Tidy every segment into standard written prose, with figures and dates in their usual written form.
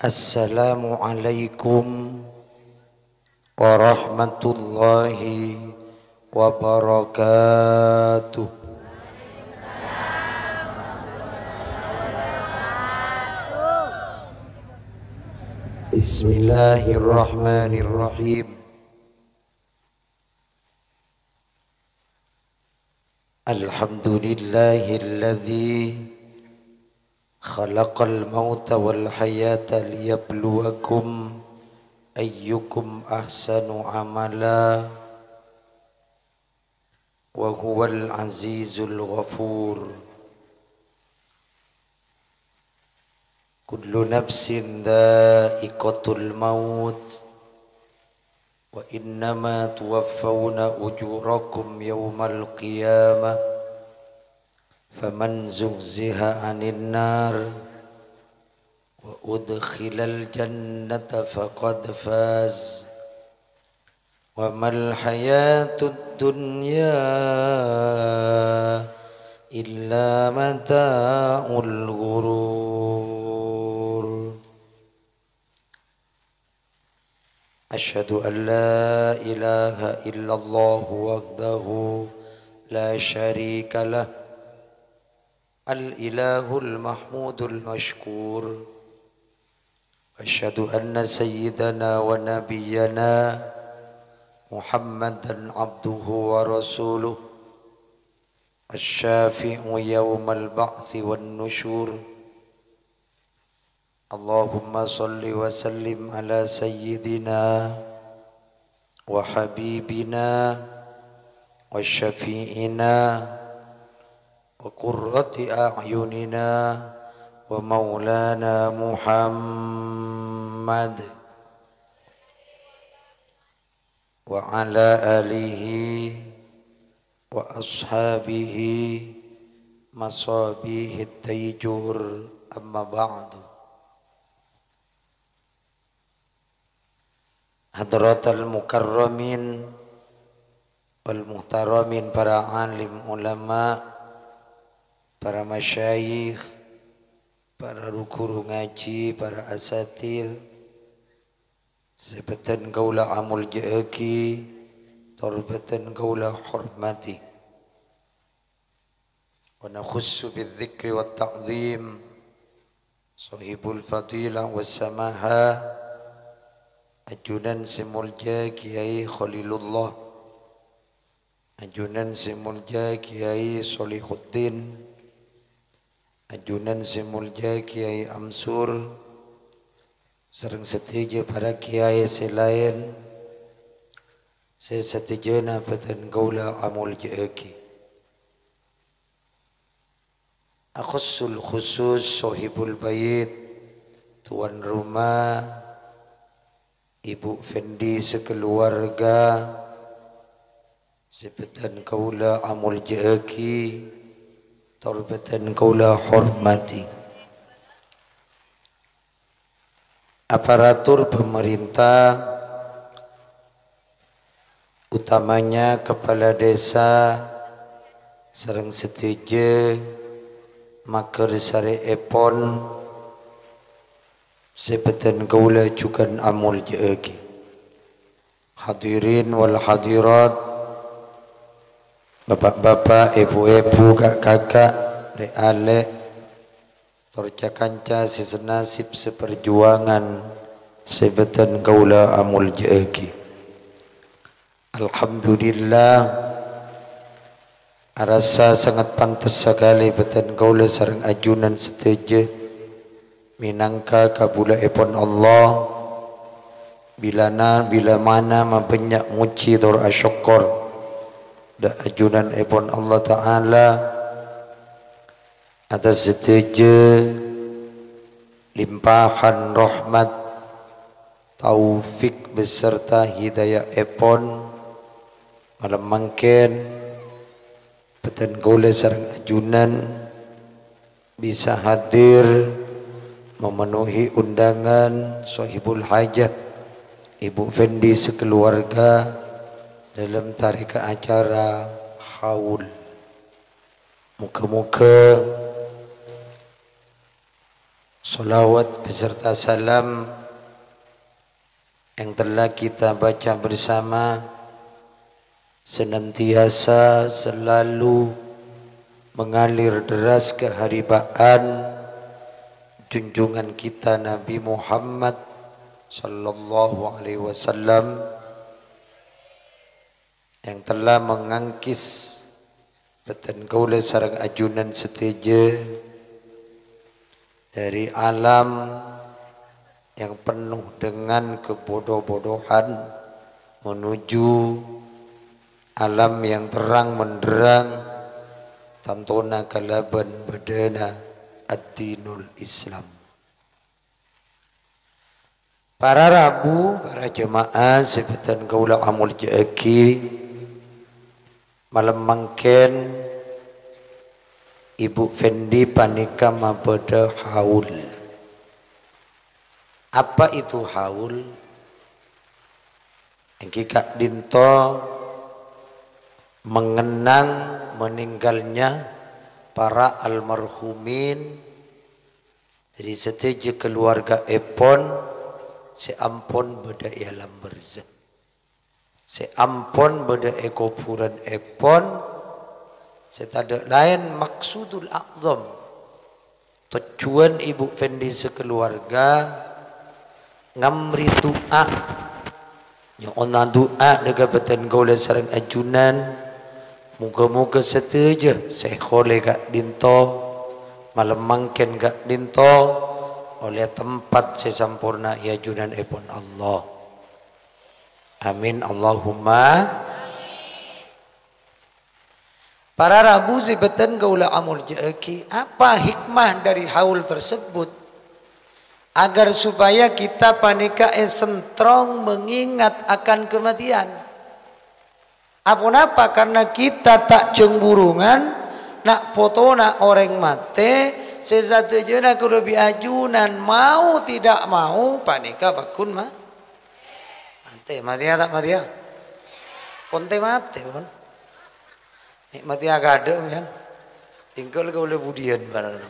Assalamualaikum warahmatullahi wabarakatuh. Bismillahirrahmanirrahim. Alhamdulillahilladzi khalaqal mauta wal hayata liyabluwakum ayyukum ahsanu amala wa huwal azizul ghafur. Kullu nafsin dha'iqatul maut wa innama tuwaffawna ujurakum yawmal qiyamah faman zuhziha 'anil nar wa udkhilal jannata faqad faz wa mal hayatud dunya illa mata'ul ghurur. Asyhadu an la ilaha illallah wahdahu la syarika lah al-ilahul mahmudul mashkur. Asyhadu anna sayyidana wa nabiyyana Muhammadan abduhu wa rasuluh asy-syafi'u yawmal ba'tsi wan nusyur. Allahumma salli wa sallim ala sayyidina wa habibina wa syafi'ina wa qurrati a'yunina wa maulana Muhammad wa ala alihi wa ashabihi masabihit tayyur, amma ba'du. Hadratal mukarramin wal muhtaramin, para alim ulama, para masyayikh, para guru ngaji, para asatil, sebatan kaula amul jaeki, torbatan kaula hormati. Wa nakhussu bidzikri wat ta'zim sahibul fadilah was samaha ajunan simulja Kiai Khalilullah, ajunan simulja Kiai Solihuddin, ajunan simulja Kiai Amsur, sareng setuju para kiai selain sesatujana patan kaula amul jaeki. Akhussul khusus sahibul bait, tuan rumah Ibu Fendi sekeluarga, sebatan kaula amul jaeki, torbatan kaula hormati. Aparatur pemerintah, utamanya kepala desa, sareng setuju makar sare epon, sebatan kaula cukan amul jaeki. Hadirin wal hadirat, bapak-bapak, ibu-ibu, kakak-kakak, dek-alek, torca-kanca sesenasib seperjuangan, sebatan kaula amul jaeki. Alhamdulillah, rasa sangat pantas sekali batan kaula sareng ajunan setuju minangka kabula epon Allah bila mana mabanyak muci tor asyukur da ajunan epon Allah Ta'ala atas setuju limpahan rahmat taufik beserta hidayah epon malam mangken batan kaula sareng ajunan bisa hadir memenuhi undangan sahibul hajah Ibu Fendi sekeluarga dalam tarikan acara haul. Muka-muka Salawat beserta salam yang telah kita baca bersama senantiasa selalu mengalir deras keharibaan junjungan kita Nabi Muhammad sallallahu alaihi wasallam yang telah mengangkis beten kaula sareng ajunan seteja dari alam yang penuh dengan kebodoh-bodohan menuju alam yang terang menderang tantona kalaban badana ad-dinul Islam. Para Rabu, para jemaah sebetan kaula amul jaeki malam mangken Ibu Fendi panika mabada haul. Apa itu haul? Engki Kak Dinto mengenang meninggalnya para almarhumin dari seteja keluarga Epon seampun beda ialam berzah. Seampun beda ekopuran Epon setada lain maksudul a'zam tujuan Ibu Fendi sekeluarga ngamri doa nyona doa dega beten gaula sareng ajunan muga-muga seteja sekhole Kak Dinto malam mangken Kak Dinto oleh tempat sesampurna ya ajunan Epon Allah. Amin Allahumma. Para Rabu sebetan gaula amul jaeki, apa hikmah dari haul tersebut? Agar supaya kita panika sentrong mengingat akan kematian. Apa? Karena kita tak cemburungan nak fotona orang mate sesatujuna kudu biajunan mau tidak mau panika bakun mah. Ante mati tak mati ya? Ponte mati pun. Nikmati agak kan, tinggal kau boleh budian barang.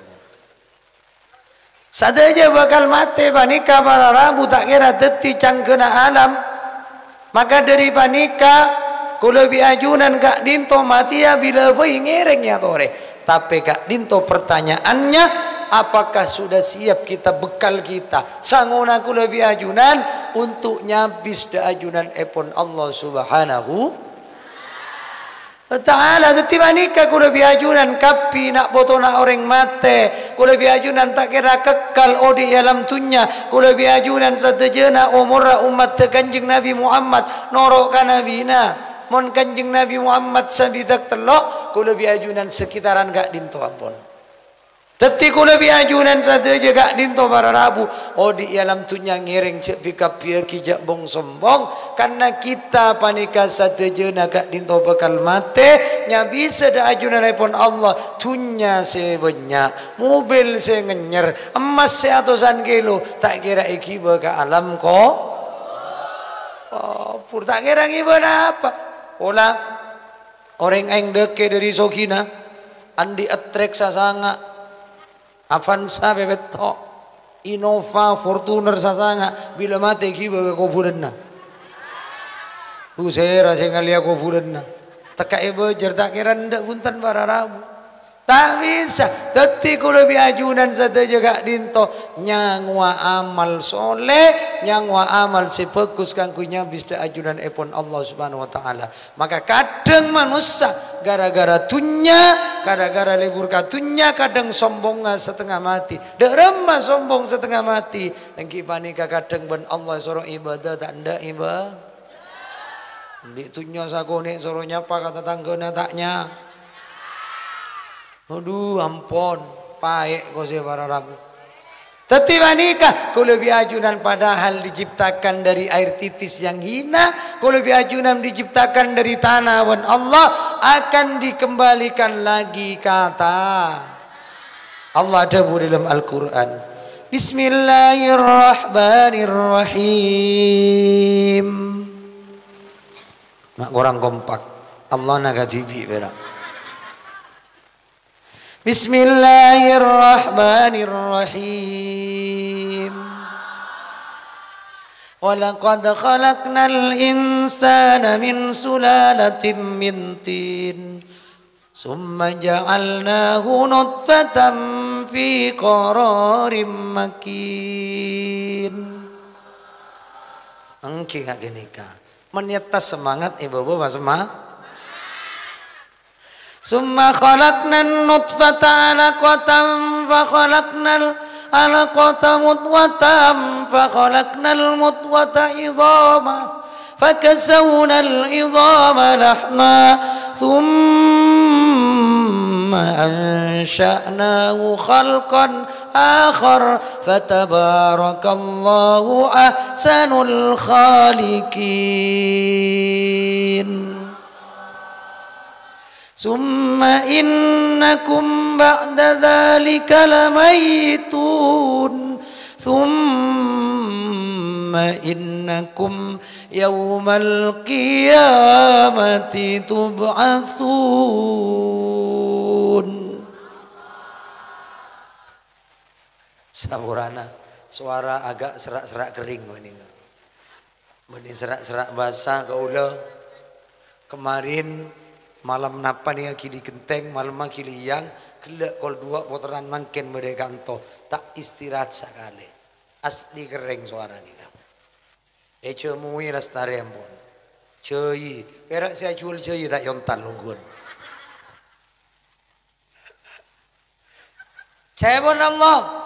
Saja bakal mati panika para Rabu tak kira teti cangkena alam. Maka dari panika kalau biajunan Kak Dinto mati ya bila boleh ngerengnya tore. Tapi Kak Dinto pertanyaannya, apakah sudah siap kita bekal kita? Sangona kalau biajunan untuk nyabis da ajunan epon Allah Subhanahu Ta'ala. Tetapi manika kula biajunan kapi nak botona orang mate, kula biajunan tak kira kekal odi alam dunya, kula biajunan satejana umurra umat kanjeng Nabi Muhammad norok ka nabina mon kanjeng Nabi Muhammad sabidak telok kula biajunan sekitaran Kak Dinto ampun. Teti kula biajunan sateja Kak Dinto para Rabu odi alam dunya ngiring cek pika pia kijak bong sombong karena kita panika satejana Kak Dinto bakal mate nya bisa da ajunan pun Allah dunya sebanyak mobil se ngenyer emas 100 kilo tak kira ikiba ka alam ko pur tak kira ngiba apa ola orang aing deke dari Sokina andi atrek sasanga Avanza bebeto Innova Fortuner sasanga bila mati kiba ke kuburanna usera sengalia kuburanna teka ibu jerta kira ndak punten para Rabu tak bisa teti kula biajunan sateja Kak Dinto nyangwa amal soleh nyangwa amal sepekus kangkunya bisa ajunan epon Allah Subhanahu wa taala. Maka kadang manusia gara-gara tunya gara-gara libur katunya kadang sombong setengah mati dek remah sombong setengah mati engki panika kadang ben Allah suruh ibadah tak ndak ibadah ndik tunya sakone suruh nyapa kata tanggana taknya. Aduh ampun, paek kau se para Rabu. Tetiba nikah, kalau biajunan padahal diciptakan dari air titis yang hina, kalau biajunan diciptakan dari tanah wan Allah akan dikembalikan lagi kata Allah ada dalam Al-Quran. Bismillahirrahmanirrahim. Mak orang kompak. Allah naga jibi berak. Bismillahirrahmanirrahim. Walaqad khalaqnal insana min sulalatin min tin. Summa ja'alnahu nutfatan fi qararim makin. Engki gak gini ka. Menyeta semangat ibu-ibu mas Summa khalaqnan nutfata alaqatan fa khalaqnal alaqata mudghatan fa khalaqnal mudghata idhama fakasawna al-idhama lahma thumma ansha'nahu khalqan akhar fatabarakallahu ahsanul khaliqin. Summa innakum ba'da dhalika lamayitun. Summa innakum yawmal qiyamati tub'atsun. Saburana, suara agak serak-serak kering ini. Mending serak-serak basah kaula. Kemarin malam napa nih kili genteng malam kili yang kelak kol dua putaran mangken mereka tak istirahat sekali asli kering suara nih cemui lestari ampun cuy perak saya jual cuy tak yontan lunggun cebon Allah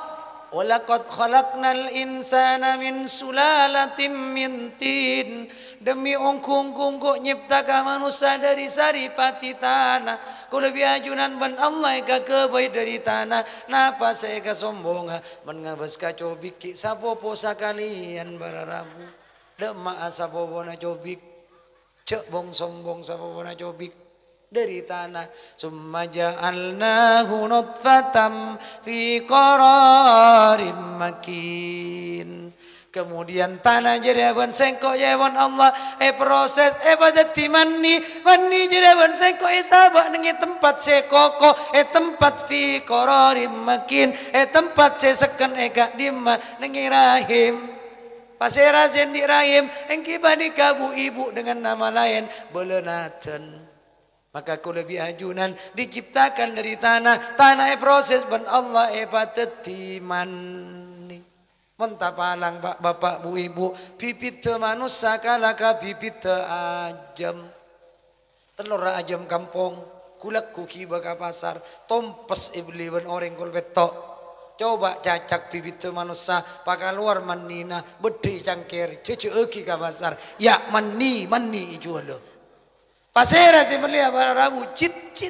walaqad khalaqnal insana min sulalatin min tin. Demi ongkung-ongkung nyiptakan manusia dari saripati tanah. Ku lebih ajunan ban Allah ka kebaik dari tanah. Napa saya kesombongan mengabas kacobik sapopo sakalian bararabu. Demak sapopo na cobik. Cek bong sombong sapopo na cobik. Dari tanah. Summa ja'alnahu nutfatam fi qararim makin. Kemudian tanah jeraban sengkok jeraban Allah proses badati mani jeraban sengkok sabak nengi tempat sekoko tempat fi qararim makin tempat seseken gak dimma nengi rahim pasera sendi rahim engki badi kabu ibu dengan nama lain belenaten. Maka ku lebih ajunan diciptakan dari tanah proses ban Allah badati mani. Mentah palang bapak bu ibu pipit manusia kalaka pipit ajam telur ajam kampung kulak kuki baka pasar tompes ibliwan orang kul betok coba cacak pipit manusia pakai luar manina bedi cangkir cece eki ka pasar ya mani ijual pasera si belia para rabu cit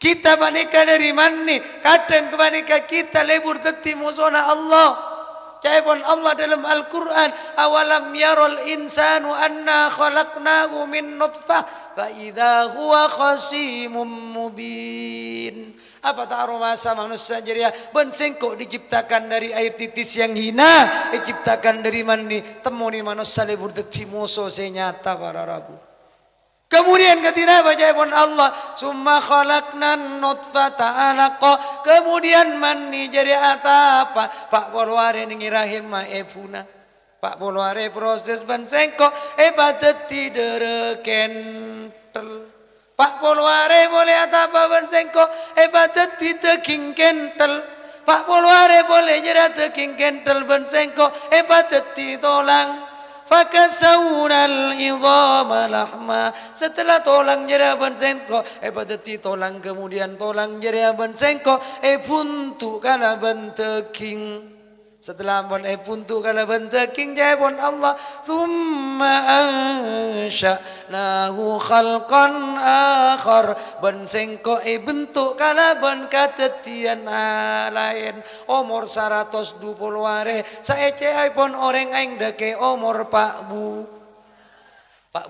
kita panika dari mani kadang kepanika kita lebur teti musona Allah. Cahaya Allah dalam Al-Quran awalam yarul insanu anna khalaqnahu min nutfah fa idza huwa khasimun mubin. Apa tak aromasa manusia jeria bensengkok diciptakan dari air titis yang hina diciptakan dari mani temuni manusia lebur deti musuh senyata para rabu. Kemudian ketika baca Allah summa khalaqnan nutfata alaqa kemudian mani jadi apa pak polware ning rahim ma efuna pak polware proses ban sengko badeti derekentel pak polware boleh apa ban sengko badeti teking kentel pak polware boleh jadi teking kentel ban sengko badeti tolang fakasawna al-idhama lahma setelah tolang jeraban sengko badati tolang kemudian tolang jeraban sengko buntu kana benteking setelah bon buntu kana benteking jabon Allah thumma ansha'nahu khalqan akhar ben sengko bentuk kana ben katetian lain umur 120 ware saece pon orang aing deke umur Pak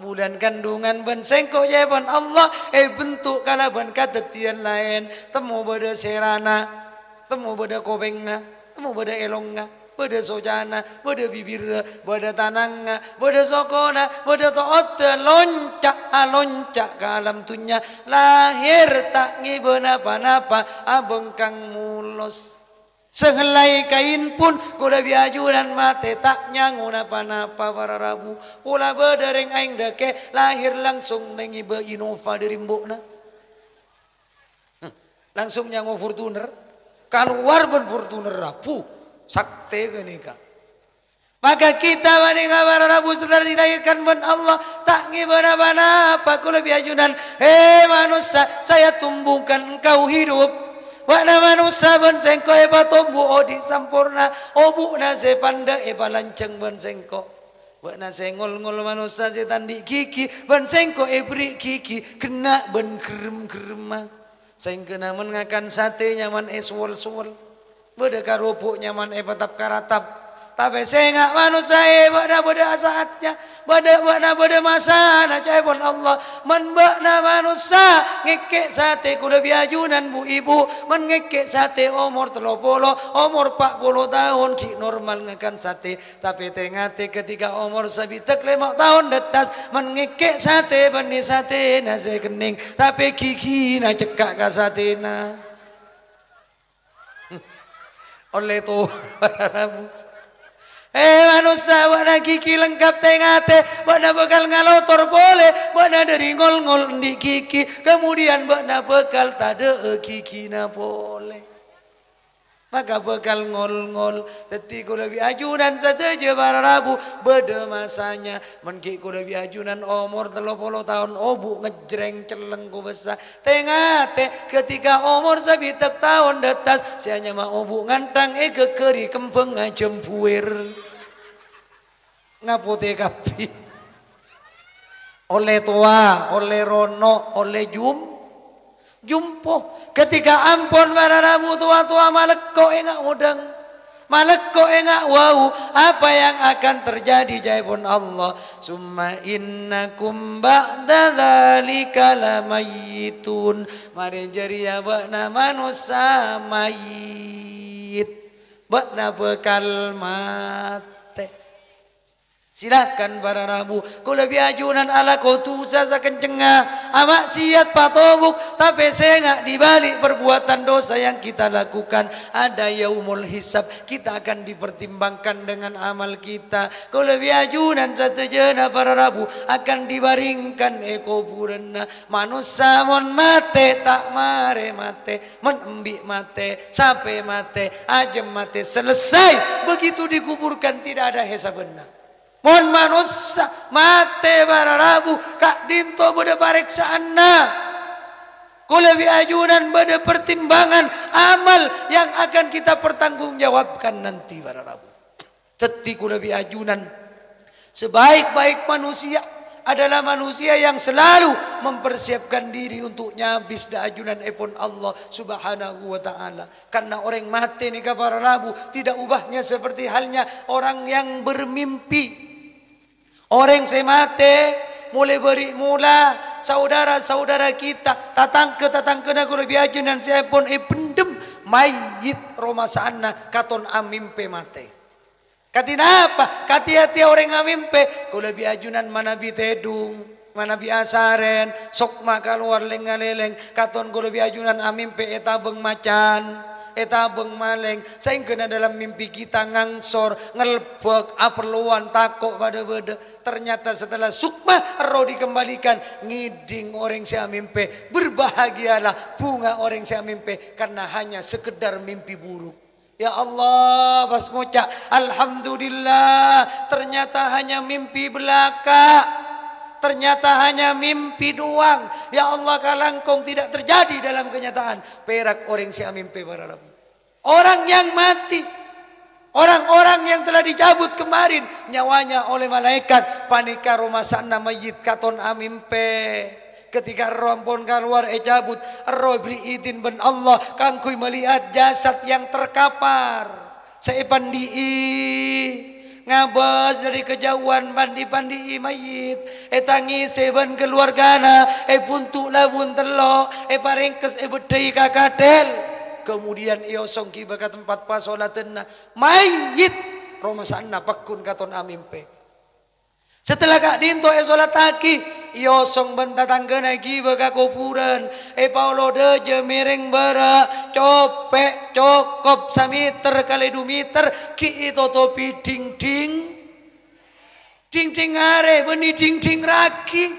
bulan kandungan ben sengko jabon Allah bentuk kana ben katetian lain temu beda serana temu beda kobenga temu beda elonga beda sojana, beda bibir, beda tananga, beda sokona, beda toot loncak ke alam dunya, lahir tak ngiben apa-apa, abengkang mulus. Sehelai kain pun kuda biajunan mate tak nyangun apa-apa para rabu. Ulah bedereng aing deke lahir langsung nengibe Innova dari mbokna. Langsung nyangu Fortuner. Keluar ben Fortuner rabu. Sakte kenika. Maka kita wanita para rabu setelah dilahirkan ben Allah tak ngiben apa-apa kuda biajunan. Hei manusia, saya tumbuhkan engkau hidup. Wana manusia ben sengko eba tombu odi sampurna obu na se panda eba lanceng ben sengko. Wana sengol-ngol manusia se tandi kiki ben sengko ebri kiki kena ben kerem-kerema. Sengkena mengakan sate nyaman eswol-swol. Beda karupuk nyaman patap karatap. Tapi sengak manusia bada saatnya. Bada masa na pun Allah. Menbakna manusia ngekek sate kuda biajunan bu ibu. Mengekek sate umur 30, umur 40 tahun ki normal ngakan sate. Tapi tengate ketika umur sabitek 5 tahun detas. Mengekek sate benih sate nasi kening. Tapi kiki na cekak ka sate na. Oleh tu manusia wana kiki lengkap tengate, wana bekal ngalotor boleh, wana dari ngol-ngol di kiki, kemudian wana bekal tade kiki na boleh. Maka bekal ngol-ngol, tetiku lebih ajunan saja para rabu, beda masanya, menkiku lebih ajunan umur 30 tahun, obu ngejreng celeng ku besar. Tengate ketika umur sabitek tahun detas, sianya mah obu ngantang kekeri kempeng ngajempuir. Ngapote kapi. Oleh tua, oleh rono, oleh jumpo ketika ampun para rabu tua-tua malekko engak udang malekko engak wau apa yang akan terjadi jaipun Allah summa innakum ba'da dzalika lamayitun mari jaria bakna manusia mayit bakna bekal mate. Silakan para rabu, kula biajunan ala kotusa sakencengah, amak siat patobuk, tapi sengak dibalik perbuatan dosa yang kita lakukan. Ada yaumul hisab, kita akan dipertimbangkan dengan amal kita. Kula biajunan satejana para rabu, akan dibaringkan kuburanna. Manusia mon mate tak mare mate, mon embik mate, sampai mate, ajem mate, selesai. Begitu dikuburkan tidak ada hisabenna. Mon manusia mate para rabu kak dinto beda pareksaanna kula biajunan beda pertimbangan amal yang akan kita pertanggungjawabkan nanti para rabu. Teti kula biajunan sebaik-baik manusia adalah manusia yang selalu mempersiapkan diri untuk nyabis da ajunan epon Allah subhanahu wa ta'ala. Karena orang mati ni para rabu tidak ubahnya seperti halnya orang yang bermimpi. Orang semate mulai beri mula saudara-saudara kita tatangke na kula biajunan saya pun pendem mayit romasana katon amimpe mate. Katina apa? Kati-hati orang amimpe kula biajunan mana bitedung mana biasaren sok maka luar lengaleleng katon kula biajunan amimpe etabeng macan etabeng maleng saingkeuna dalam mimpi kita ngangsor ngelbek aperluan takok bada-bada ternyata setelah sukma roh dikembalikan ngiding orang sia mimpi berbahagialah bunga orang sia mimpi karena hanya sekedar mimpi buruk. Ya Allah pas ngucap alhamdulillah ternyata hanya mimpi belaka. Ternyata hanya mimpi doang. Ya Allah kalangkong tidak terjadi dalam kenyataan. Perak orang sia mimpi para rabu. Orang yang mati. Orang-orang yang telah dicabut kemarin nyawanya oleh malaikat. Panika rumah sana mayit katon amimpe. Ketika roh pun keluar cabut. Roh beri izin ben Allah. Kangkui melihat jasad yang terkapar. Saya pandii. Ngabas dari kejauhan pandi-pandi mayit tangis ban keluargana puntuk labun telo paringkes bedai kakadel kemudian iosong kiba ka tempat pasolatenna mayit romasanna pakun katon amimpe. Setelah kak dinto esolataki iosong benta tanggana kiba ka kuburan paulo deje miring bara copek cokop samiter kali 2 meter ki itu topi ding ding are beni ding raki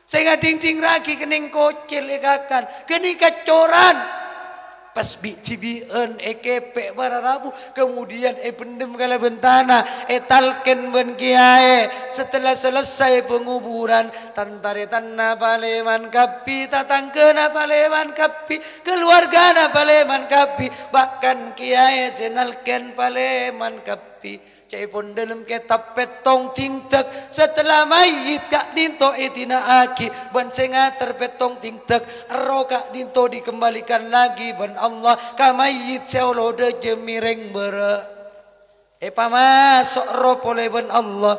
sehingga ding raki kening kocil ikakan kening kacoran pas bicibien kepe bararabu kemudian pendem kala bentana talken ben kiai setelah selesai penguburan tantaretanna paleman kapi tatangkeuna paleman kapi keluargana paleman kapi bahkan kiai senalken paleman kapi cai pun dalam kitab petong tingtek setelah mayit kak dinto etina aki ban senga terpetong tingtek ro kak dinto dikembalikan lagi ban Allah ka mayit seolo de jemireng bere pamasok ro pole ban Allah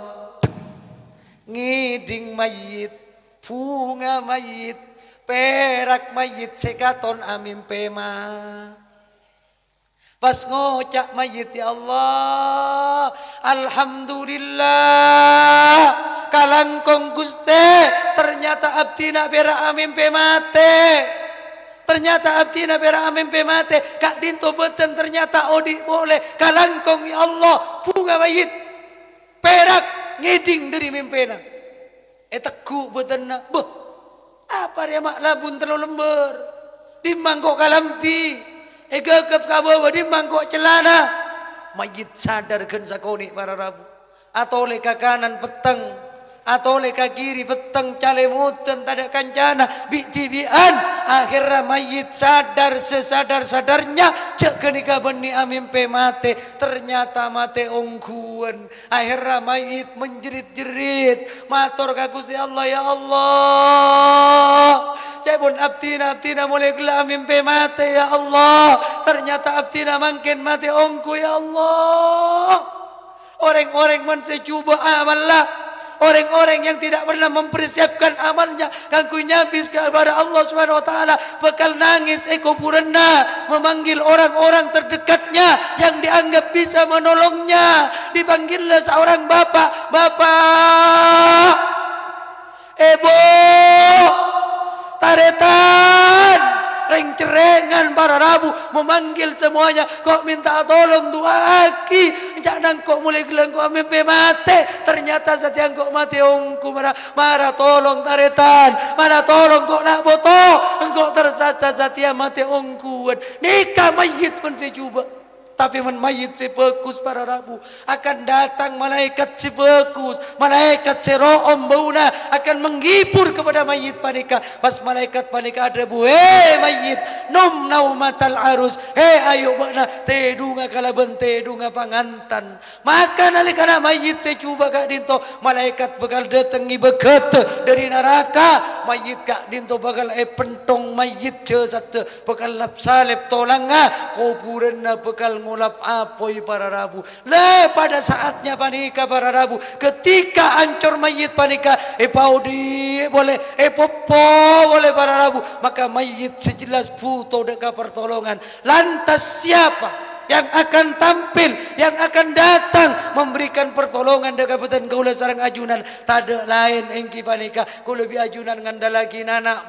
ngiding mayit bunga mayit perak mayit sekaton amin pema. Pas ngocak mayit ya Allah alhamdulillah kalangkong Guste ternyata abdina bera amimpe mate ternyata abdina bera amimpe mate kak dinto beten ternyata odi boleh kalangkong ya Allah bunga mayit perak ngeding dari mimpena teku betenna beh apa dia mak labun terlalu lembar di mangkok kalampi gegep kabawa di mangkok celana mayit sadarkan sakoni para rabu atau leka kanan peteng atau leka kiri peteng calemutan tada kancana bitibian akhirnya mayit sadar sesadar-sadarnya cek kenika beni amimpe mate ternyata mate ongkuan akhirnya mayit menjerit-jerit matur ka Gusti Allah ya Allah Cebon abtina mulai gelam mimpi mati ya Allah. Ternyata abtina makin mati ongku ya Allah. Orang-orang mensecuba amallah. Orang-orang yang tidak pernah mempersiapkan amalnya kangku nyabis kepada Allah Subhanahu wa taala bakal nangis kuburanna memanggil orang-orang terdekatnya yang dianggap bisa menolongnya dipanggillah seorang bapak Ebo taretan reng cerengan para rabu memanggil semuanya kok minta tolong dua aki jangan kok mulai gelang kok mimpi mate ternyata setiap kok mati ongku marah tolong taretan mana tolong kok nak foto engkau tersata setiap mati ongkuan nikah mayit pun sejuba. Tapi mayit si pekus para rabu akan datang malaikat si pekus malaikat si ro'om bauna akan menghibur kepada mayit panika pas malaikat panika ada mayit nom naumatal arus ayo bana tedunga kalaban tedunga pangantan maka nalikana mayit si cuba kak dinto malaikat bakal datangi bekat dari neraka mayit kak dinto bakal pentong mayit jasad bakal lap salep tolanga kuburan na bakal ngulap apoi para rabu pada saatnya panika para rabu ketika ancur mayit panika paudi boleh popo boleh para rabu maka mayit sejelas puto deka pertolongan lantas siapa yang akan tampil yang akan datang memberikan pertolongan dekat beten kaula sareng ajunan tade lain engki panika kula bi ajunan ngandalagi anak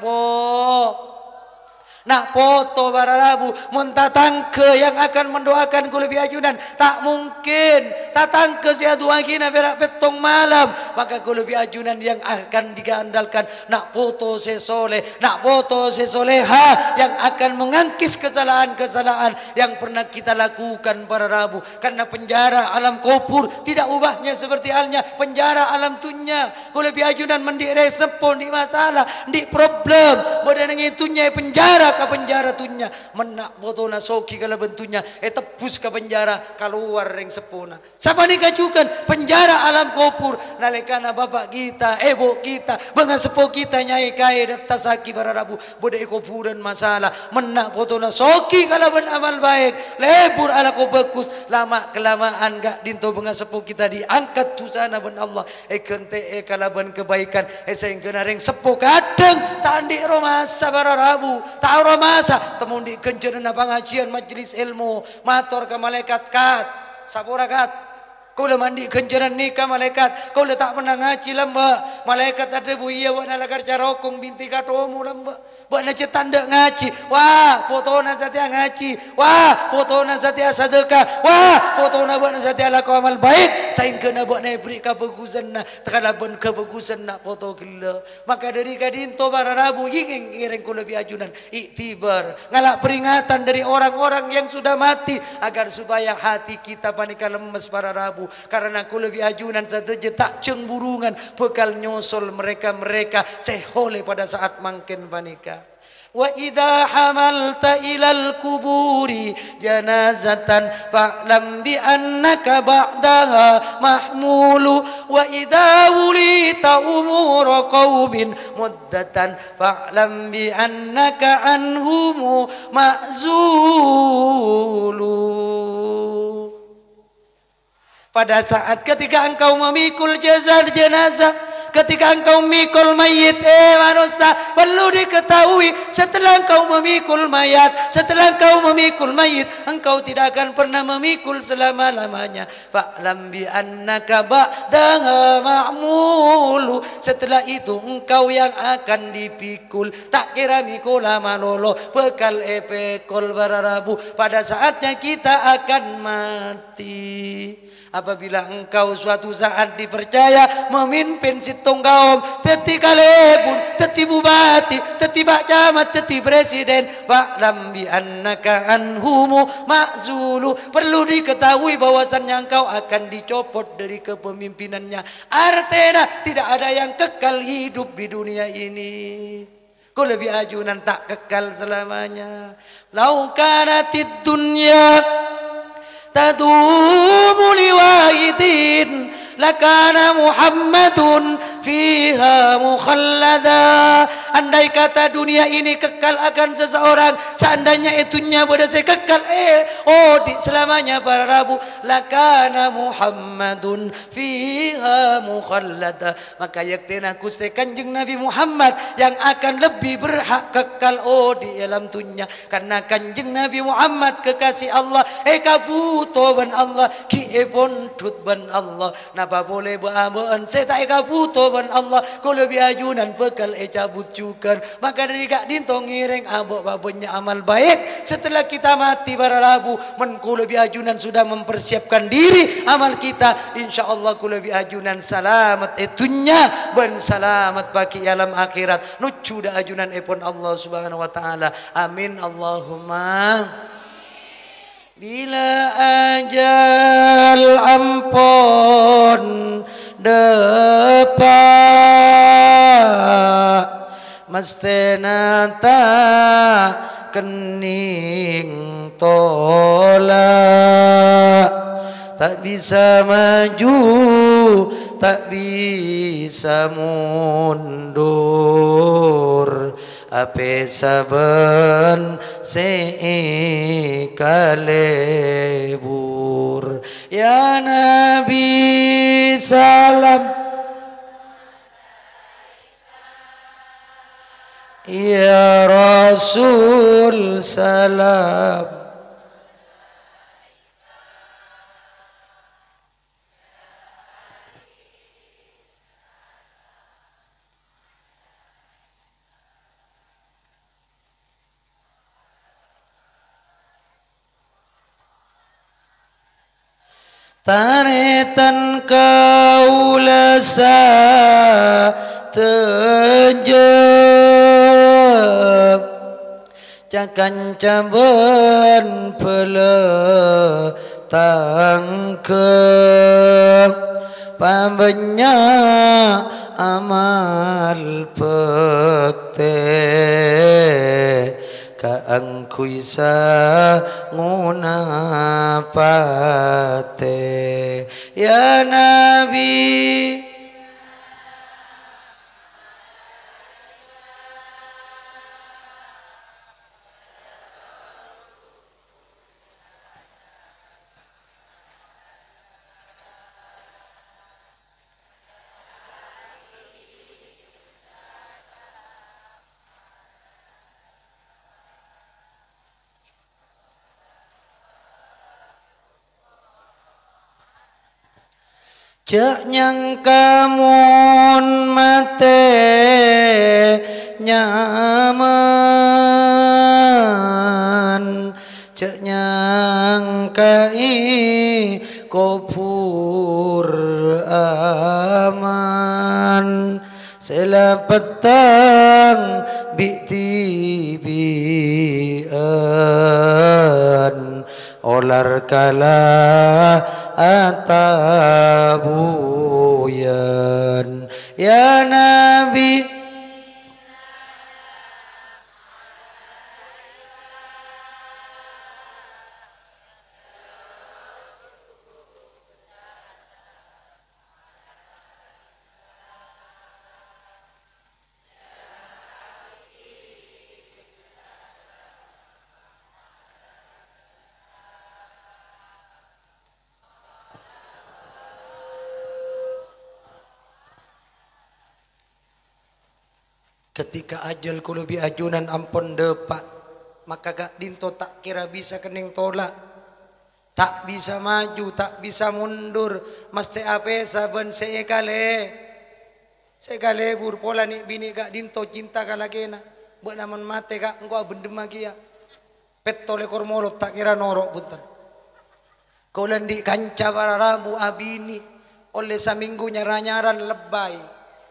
nak foto para rabu mentatangke yang akan mendoakan ku lebih ajunan tak mungkin tatangke si adu agina berak petong malam maka ku lebih ajunan yang akan digandalkan nak foto sesoleh nak foto sesoleha yang akan mengangkis kesalahan-kesalahan yang pernah kita lakukan para rabu karena penjara alam kubur tidak ubahnya seperti halnya penjara alam dunia ku lebih ajunan mendire sepon di masalah di problem badan itunya penjara ke penjara tunya menak botona soki kala bentunya tebus ke penjara keluar ring sepona siapa ni kacukan penjara alam kubur nalekana bapak kita ibu kita bangga sepo kita nyai kai datasaki para rabu bodai kuburan masalah menak botona soki kala ben amal baik lebur ala ko bagus lama kelamaan gak dinto bangga sepo kita diangkat tu sana ben Allah kente kala ben kebaikan sehingga ring sepo kadang tak andi romasa para rabu tahu masa temundi kenceuna pangajian majelis ilmu matur ke malaikat kat sapura kat kula mandi kenceran nikah malaikat kula tak pernah ngaji lamba malaikat ada buaya wana lagar carokong binti katomu lamba buat tanda ngaji wah fotona satia ngaji wah fotona satia sedekah wah fotona buat satia laku amal baik saing kena buat beri kebagusan na tekalaban kebagusan na foto gila maka dari kadinto para rabu ingin ngiring kula biajunan iktibar ngalak peringatan dari orang-orang yang sudah mati agar supaya hati kita panika lemes para rabu karena aku lebih ajunan saja tak cemburungan bekal nyosol mereka-mereka sehole pada saat mangken panika wa idza hamalta ilal kuburi janazatan fa'lam bi annaka ba'daha mahmulu wa idza wulita umur qaumin muddatan fa'lam bi annaka anhum ma'zulu. Pada saat ketika engkau memikul jenazah, ketika engkau memikul mayit, manusia perlu diketahui setelah engkau memikul mayat, setelah engkau memikul mayit, engkau tidak akan pernah memikul selama-lamanya. Fa'lam bi annaka ba'daha ma'mulu. Setelah itu engkau yang akan dipikul. Tak kira mikul malolo bekal epekol bararabu. Pada saatnya kita akan mati. Apabila engkau suatu saat dipercaya memimpin situng kaum, teti kalebun, teti bupati, teti pak camat, teti presiden, fa'lam bi annaka anhumu ma'zulu. Perlu diketahui bahwasannya engkau akan dicopot dari kepemimpinannya. Artinya tidak ada yang kekal hidup di dunia ini. Kau lebih ajunan tak kekal selamanya. Lau kanatid dunya tadumu liwahidin lakana Muhammadun fiha mukhallada. Andai kata dunia ini kekal akan seseorang, seandainya itunya berdasar kekal di selamanya para rabu, lakana Muhammadun fiha mukhallada. Maka yaktina kuste kanjeng Nabi Muhammad yang akan lebih berhak kekal di alam dunia, karena kanjeng Nabi Muhammad kekasih Allah kabuto ban Allah ki pondut ban Allah. Napa boleh beambaan saya tak kabuto ban Allah ko lebih ajunan bekal cabut juga. Maka dari kak dinto ngiring abok babonnya amal baik setelah kita mati para rabu men ko lebih ajunan sudah mempersiapkan diri amal kita, insyaallah ko lebih ajunan selamat itunya ban selamat bagi alam akhirat nucu da ajunan epon Allah subhanahu wa taala. Amin Allahumma. Bila ajal ampun depak mesti kening tolak, tak bisa maju tak bisa mundur, ape saben sekalebur. Ya Nabi salam, ya Rasul salam, taretan kaulasa tejek cakan caban pele tangke pambenya amal pekte kaangkuisa ngunapate. Ya Nabi Cek nyangkamun mate nyaman, cek nyangkai kopur aman, sela petang bitibian olar kala atabuyan ya Nabi. Ketika ajal kulubi ajunan ampun depak, maka gak dinto tak kira bisa kening tolak, tak bisa maju, tak bisa mundur, mesti ape saben sekale bur pola ni bini gak dinto cinta kalakena, buat naman mate gak engkau bendem lagi ya, petole kormolot tak kira norok bunter, kau lendi kanca bararamu abini, oleh saminggu nyaran lebay,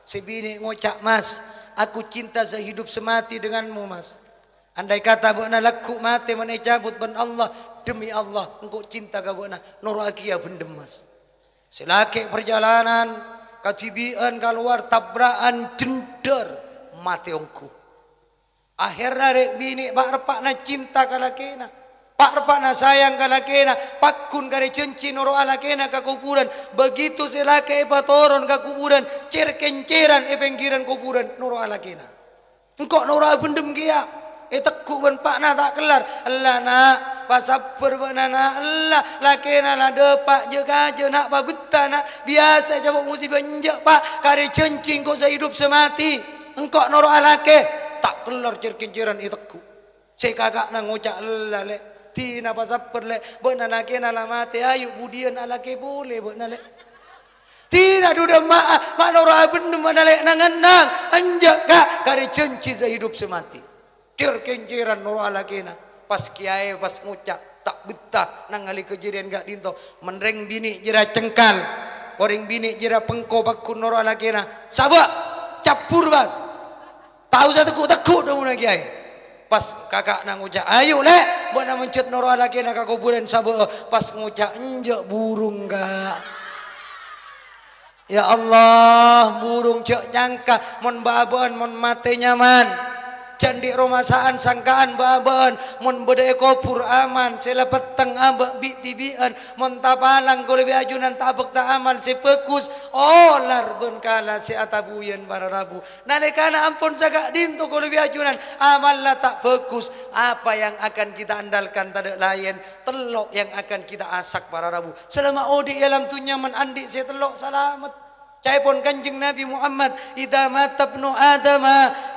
sebini ngocak mas. Aku cinta sehidup semati denganmu mas. Andai kata buana laku mati mana cabut ben Allah, demi Allah engkau cinta ka buana norakia bendem mas. Selake perjalanan katibian keluar tabrakan jender mati ongku. Akhirnya rek bini pak repakna cinta kalakena, pak repakna sayang kalakena, pakun kare cenci noro alakena ka kuburan. Begitu selake patoron ka kuburan, cer-kenceran penggiran kuburan noro alakena. Engkau noro bendem kia, tekuk ben pakna tak kelar. Allah nak pasaper benana Allah lakena la depak je kaje nak babeta nak biasa jawab musibah njak pak kare cenci engkau sehidup semati. Engkau noro alake tak kelar cer-kenceran tekuk. Sekagak nang ngucak Allah le. Tina pasaper le, beuna nakena la mate ayu budian alake boleh beuna le. Tina duda mak nora bendem mana le nanganang anjak kak kare cenci sehidup semati. Ker kenceran nora alakena pas kiai pas ngucak tak betah nang ali kejadian gak dinto menreng bini jera cengkal, orang bini jera pengko bakun nora alakena. Sabak capur bas. Tahu saya tekuk dong nak kiai. Pas kakak nang ngucak ayo le buat nak mencet noro lagi nak kuburan sabar pas ngucak enjak burung gak. Ya Allah burung cek nyangka mon baban mon mate nyaman. Candi romasaan sangkaan baban mon bedai kopur aman sela peteng ambek bitibian mon tapalang ko lebih ajunan tabek tak aman si pekus olar ben kala si atabuyen bararabu nalekana ampun sagak dinto ko lebih ajunan amal la tak pekus. Apa yang akan kita andalkan tak lain telok yang akan kita asak bararabu selama odi alam tu nyaman andi si telok selamat. Caipun kanjeng Nabi Muhammad idza mata ibnu Adam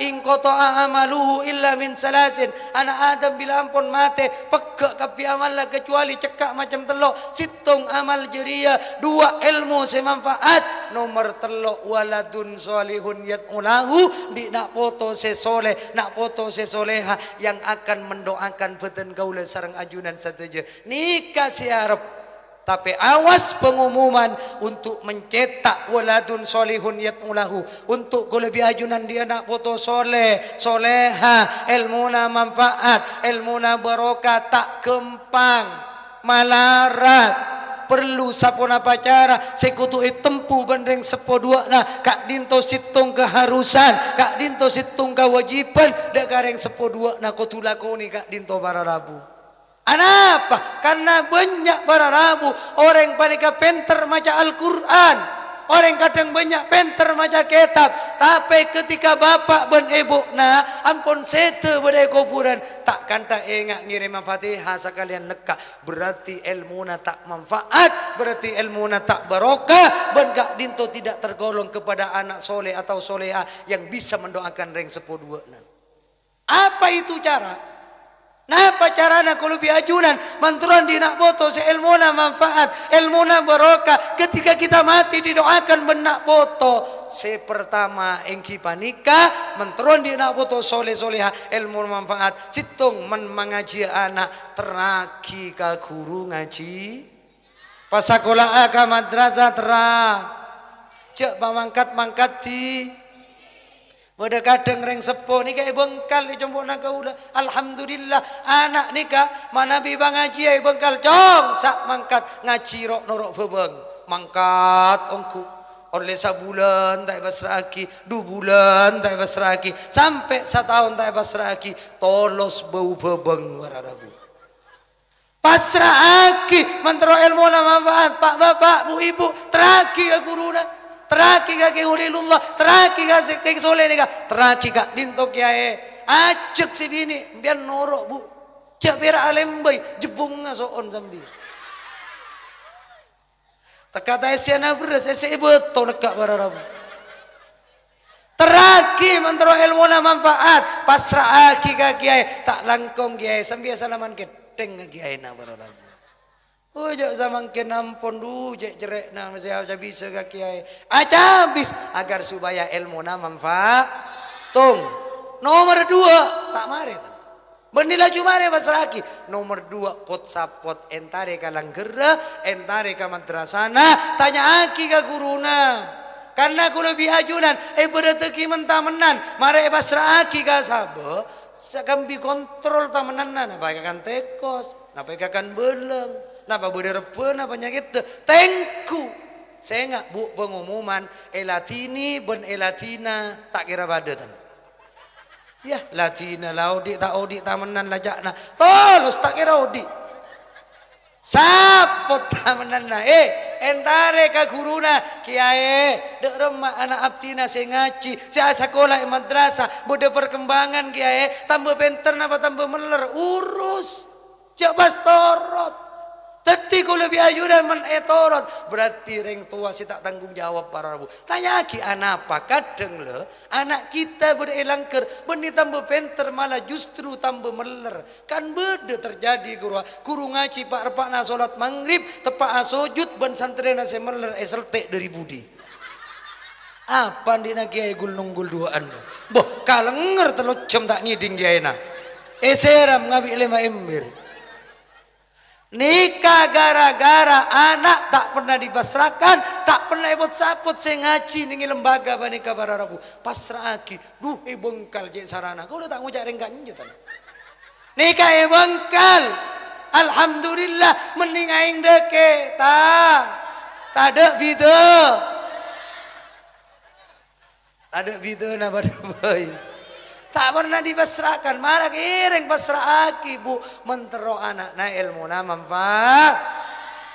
in qata'a amaluhu illa min salasin. Anak Adam bila ampun mate pegak kapi amal kecuali cekak macam telok situng amal jeria dua ilmu semanfaat nomor telok waladun solihun yad'ulahu di nak foto sesoleh nak foto sesoleha yang akan mendoakan beten gaula sareng ajunan sateja nikah siarep. Tapi awas pengumuman untuk mencetak waladun solihun yatmulahu untuk lebih ajunan dia nak foto soleh soleha ilmuna manfaat ilmuna barokah tak kempang malarat perlu sapona pacara sekutu tempu bandeng sepodua nah kak dinto situng keharusan kak dinto situng kewajiban dak gareng sepodua nah kotulakoni kak dinto bararabu. Kenapa? Karena banyak para rabu orang panika penter maca Al-Quran, orang kadang banyak penter maca kitab. Tapi ketika bapak ben ibu na ampun sete badai kuburan tak kanta engak ngirim Fatihah sekalian lekak berarti ilmuna tak manfaat, berarti ilmuna tak barokah, ben gak dinto tidak tergolong kepada anak soleh atau soleha yang bisa mendoakan reng sepodua. Apa itu cara? Napa carana kalau biajunan manturan di nak boto se ilmuna manfaat, ilmuna barokah. Ketika kita mati didoakan benak boto. Se pertama engki panika manturan di nak boto soleh soleha ilmu manfaat. Situng men mengaji anak teraki ka guru ngaji. Pas sekolah ka madrasah terang. Cek pamangkat-mangkat di Bada kadang reng sepo ni kaya bengkal ni jombok nak ulah. Alhamdulillah anak nikah mana bi bang ngaji ai bengkal jong sak mangkat ngaji rok norok bebeng mangkat ongku oleh sabulan tak basraki 2 bulan tak basraki sampai 1 tahun tak basraki tolos bau bebeng wararabu pasraki mentero ilmu na manfaat pak bapak bu ibu teraki ke guruna teraki kak ulilullah, teraki kak soleh nih kak, teraki kak dintok kiai, ajak si bini, biar norok bu, cak biar alembai, jebungnya soon sambil. Tak kata esiana beres, esi betul nekak bararabu. Teraki mentero ilmu na manfaat, pasraki kak kiai, tak langkong kiai, sambil salaman keteng kak kiai na bararabu. Oh jak zaman kenampon du jak jerek na masih bisa ke kiai. Aja habis agar supaya ilmu na manfaat. Tung. Nomor 2 tak mare tu. Benila jumare masraki. Nomor 2 pot sapot entare kalang gera, entare ka madrasana, tanya aki ka guruna. Karena aku lebih ajunan, bereteki mentamenan, mare basraki ka sabo, sakambi kontrol tamenan apa kan tekos, apa kan beleng. Napa berderepe napa nyakit tengku saya enggak bu pengumuman elatini ben elatina tak kira badan ya latina laudi tak audi tamenan lajakna tolos tak kira audi sapot tamenan na entare ka guruna kiai dek remah anak abtina saya ngaji saya sekolah madrasah bude perkembangan kiai tambah penter napa tambah meler urus jak pastorot Teti kalau lebih ayunan menetorot berarti reng tua si tak tanggung jawab para rabu. Tanya lagi anak apa kadang le anak kita berelang ker benih tambah penter malah justru tambah meler kan beda terjadi guru ngaji pak repak na solat maghrib tepak sujud ben santri nasi meler eseltek dari budi. Apa di nak kiai gul nunggul duaan lo. Boh kalenger telur jam tak ngiding kiai na. Seram ngabi 5 ember. Nikah gara-gara anak tak pernah dipasrahkan, tak pernah ikut saput saya ngaji nih lembaga banika bararabu. Pasrah aki, bengkal je sarana. Kau tak ngucap renggan jetan. Nikah bengkal. Alhamdulillah mending aing deke tak ada video. Ada video na boy. Tak pernah dipasrahkan, malah kiring pasrah aki bu mentero anak na ilmu na manfaat.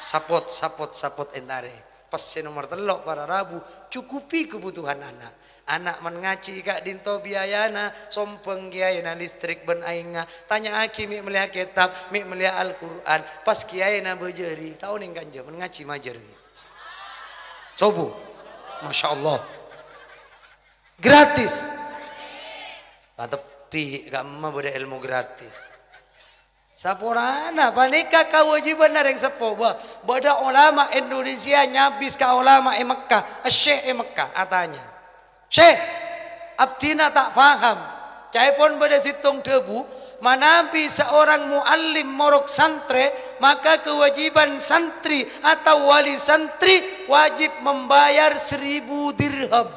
Sapot entare. Pasti nomor 3 para rabu cukupi kebutuhan anak. Anak mengaji kak dinto biayana sompeng kiai na listrik ben ainga. Tanya aki mik melihat kitab, mik melihat Al-Quran. Pas kiai na bejeri, tahu nih kanja mengaji majeri. Sobu, masya Allah, gratis. Tapi kamu boleh ilmu gratis. Sapurana panika kewajiban yang sepo bada ulama Indonesia nyabis ka ulama Mekah, Syekh Mekah atanya. Syekh, abdina tak faham. Cai pun bada situng debu, manampi seorang muallim morok santri, maka kewajiban santri atau wali santri wajib membayar 1000 dirham.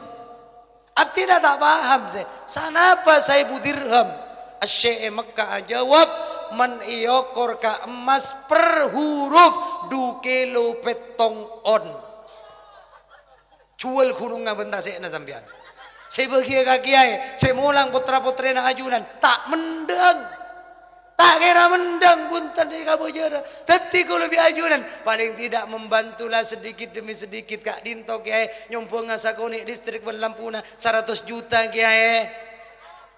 Abdina tak paham saya. Sanapa 1000 dirham? Syekh Mekah jawab, man iokor ka emas per huruf 2 kilo petong on. Jual gunung ngabenta saya na sambian. Saya bagi ka kiai, saya mulang putra-putri na ajunan, tak mendang. Tak kira mendang buntan di kabojara. Tapi kalau lebih ajunan paling tidak membantulah sedikit demi sedikit kak dinto kiai nyompong ngasakoni listrik berlampuna 100 juta kiai.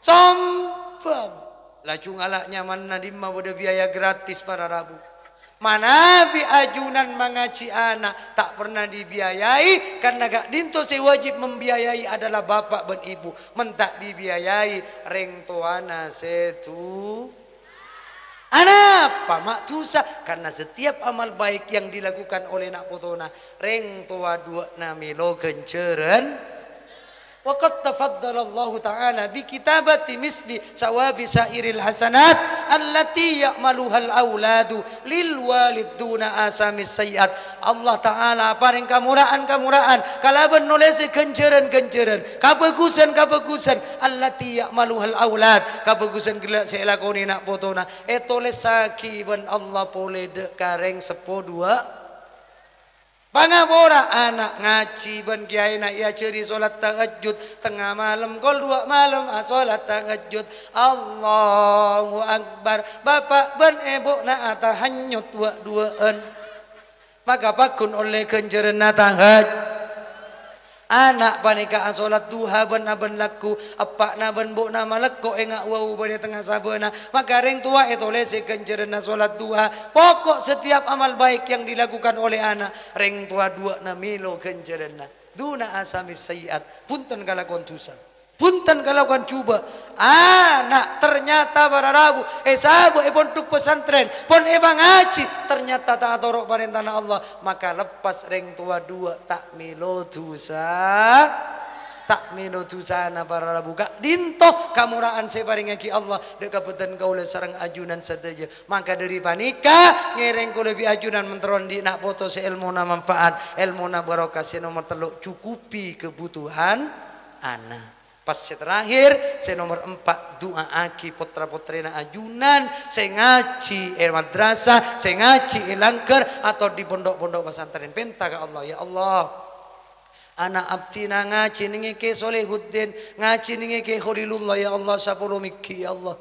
Sombong. Lacung alaknya mana dimma bodo biaya gratis para rabu. Mana bi ajunan mengaji anak tak pernah dibiayai karena kak dinto saya wajib membiayai adalah bapak dan ibu. Mentak dibiayai reng tuana setu. Anapa maktusa? Karena setiap amal baik yang dilakukan oleh nak potona reng tua dua namilo kenceren. Waqad tafaddala Allah Ta'ala bi kitabati misli sawabi sairil hasanat allati ya'maluha al-auladu lil walid duna asamis sayyiat. Allah Ta'ala paring kamuraan kalaban nulis kenceran kabagusan allati ya'maluha al-aulad kabagusan gila saya lakoni nak potona etoles sakiban Allah pole de kareng sepodua pangabora anak ngaji ban kiai nak ia ceri solat tahajud tengah malam kol 2 malam solat tahajud Allahu Akbar bapak ban ibu nak tahanyut duaan maka pakun oleh kenjeran tahajud anak panika solat duha ban aban laku apa na ban bu na malakko engak wau ban tengah sabana maka reng tua itu lese kenjeran solat duha pokok setiap amal baik yang dilakukan oleh anak reng tua dua na milo kenjeran duna asamis sayyiat punten kalakon tusa punten kalakon cuba anak ternyata para rabu sabu pon tuk pesantren pon ebang ngaji ternyata tak atorok parentana Allah maka lepas reng tua dua tak milo dosa na para rabu kak dinto kamuraan separing ki Allah dek kapetan kaula sareng ajunan sateja maka dari panika ngereng ko lebih ajunan menteron di nak foto se ilmu na manfaat ilmu na barokah se nomor 3 cukupi kebutuhan anak. Pas terakhir, saya nomor 4 doa aki putra-putrina ajunan, saya ngaji madrasah, saya ngaji langker atau di pondok-pondok pesantren penta ke Allah ya Allah. Anak abdina ngaji ningi ke Solehuddin, ngaji ningi ke Khalilullah ya Allah 10 miki ya Allah.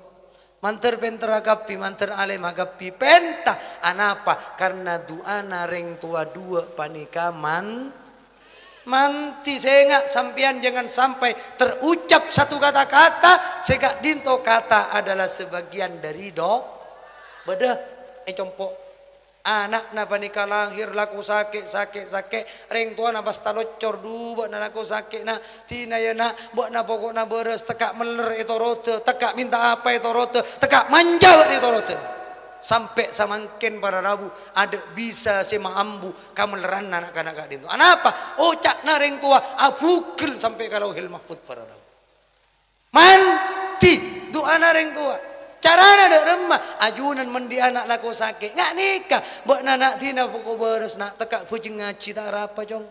Manter penter agapi, manter alim agapi penta. Anapa? Karena doa nareng tua 2 panikaman manti sehingga sampian jangan sampai terucap satu kata-kata sehingga dinto kata adalah sebagian dari bedah compok anak napa nikah lahir laku sakit reng tua na pasta locor buat na laku sakit na tina ya na buat na pokok na beres tekak meler itu rote tekak minta apa itu rote tekak manja itu rote sampai samangken para rabu ada bisa sema ambu kamu leran anak-anak itu anapa ocak nareng tua abukil sampai kalau hil mahfud para rabu manti doa nareng tua carana ada remah ajunan mendi anak laku sakit nggak nikah buat anak tina pokok beres nak tekak pucing ngaji tak apa jong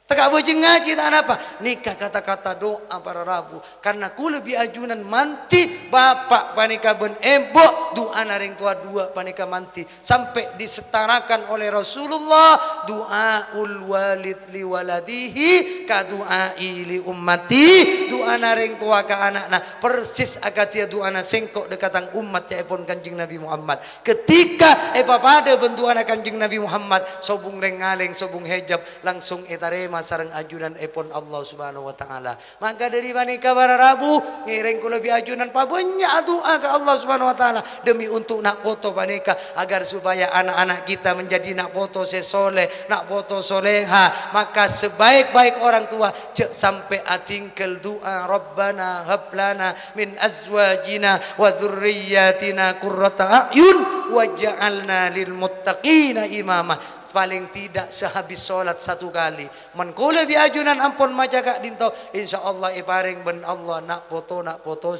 tekak pucing ngaji tak apa nikah kata-kata doa para rabu karena ku lebih ajunan manti bapak panika ben ebo doa naring tua 2 panika manti sampai disetarakan oleh Rasulullah doaul walid li waladihi ka doai li ummati doa naring tua ka anakna persis agatia doa na sengkok dekatang umat ya epon Kanjeng Nabi Muhammad ketika pada bentuk anak Kanjeng Nabi Muhammad sobung rengaleng sobung hijab langsung etarema sareng ajunan epon Allah Subhanahu wa taala maka dari panika para rabu ngiring ku lebih ajunan pabanyak doa ke Allah Subhanahu wa taala demi untuk nak foto panika agar supaya anak-anak kita menjadi nak foto sesoleh nak foto soleha maka sebaik-baik orang tua cek sampai atingkel doa Rabbana hablana min azwajina wa dzurriyyatina qurrata a'yun waj'alna lil muttaqina imama paling tidak sehabis sholat 1 kali menkule biajunan ampun maca kak dinto insyaallah iparing ben Allah nak foto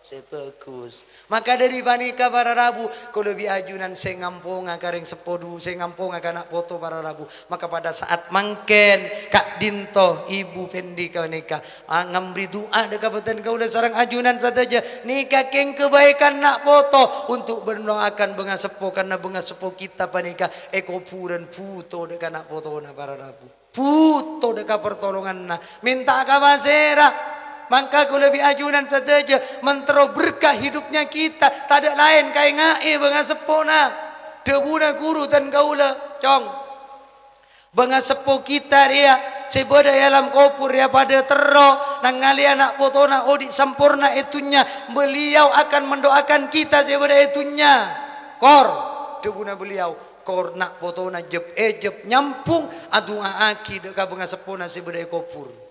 sebagus maka dari panika para rabu kalau biajunan saya ngampung kareng sepodu saya ngampung nak foto para rabu maka pada saat mangken kak dinto ibu Fendi kau nikah ngambri doa dekapatan kau udah sarang ajunan saja nikah keng kebaikan nak foto untuk berdoakan benga sepo karena benga sepo kita panika eko puran puto dekat nak foto na para rabu puto dekat pertolongan na minta kabasera maka kalau lebih ajunan saja mentero berkah hidupnya kita tak ada lain kai ngai benga sepona debuna guru dan kaula cong benga sepo kita dia sebeda alam kopur ya pada tero nang ngali anak potona odi sempurna itunya beliau akan mendoakan kita sebeda itunya kor debuna beliau kor nak potona jeb nyampung adua aki deka benga sepona sebeda kopur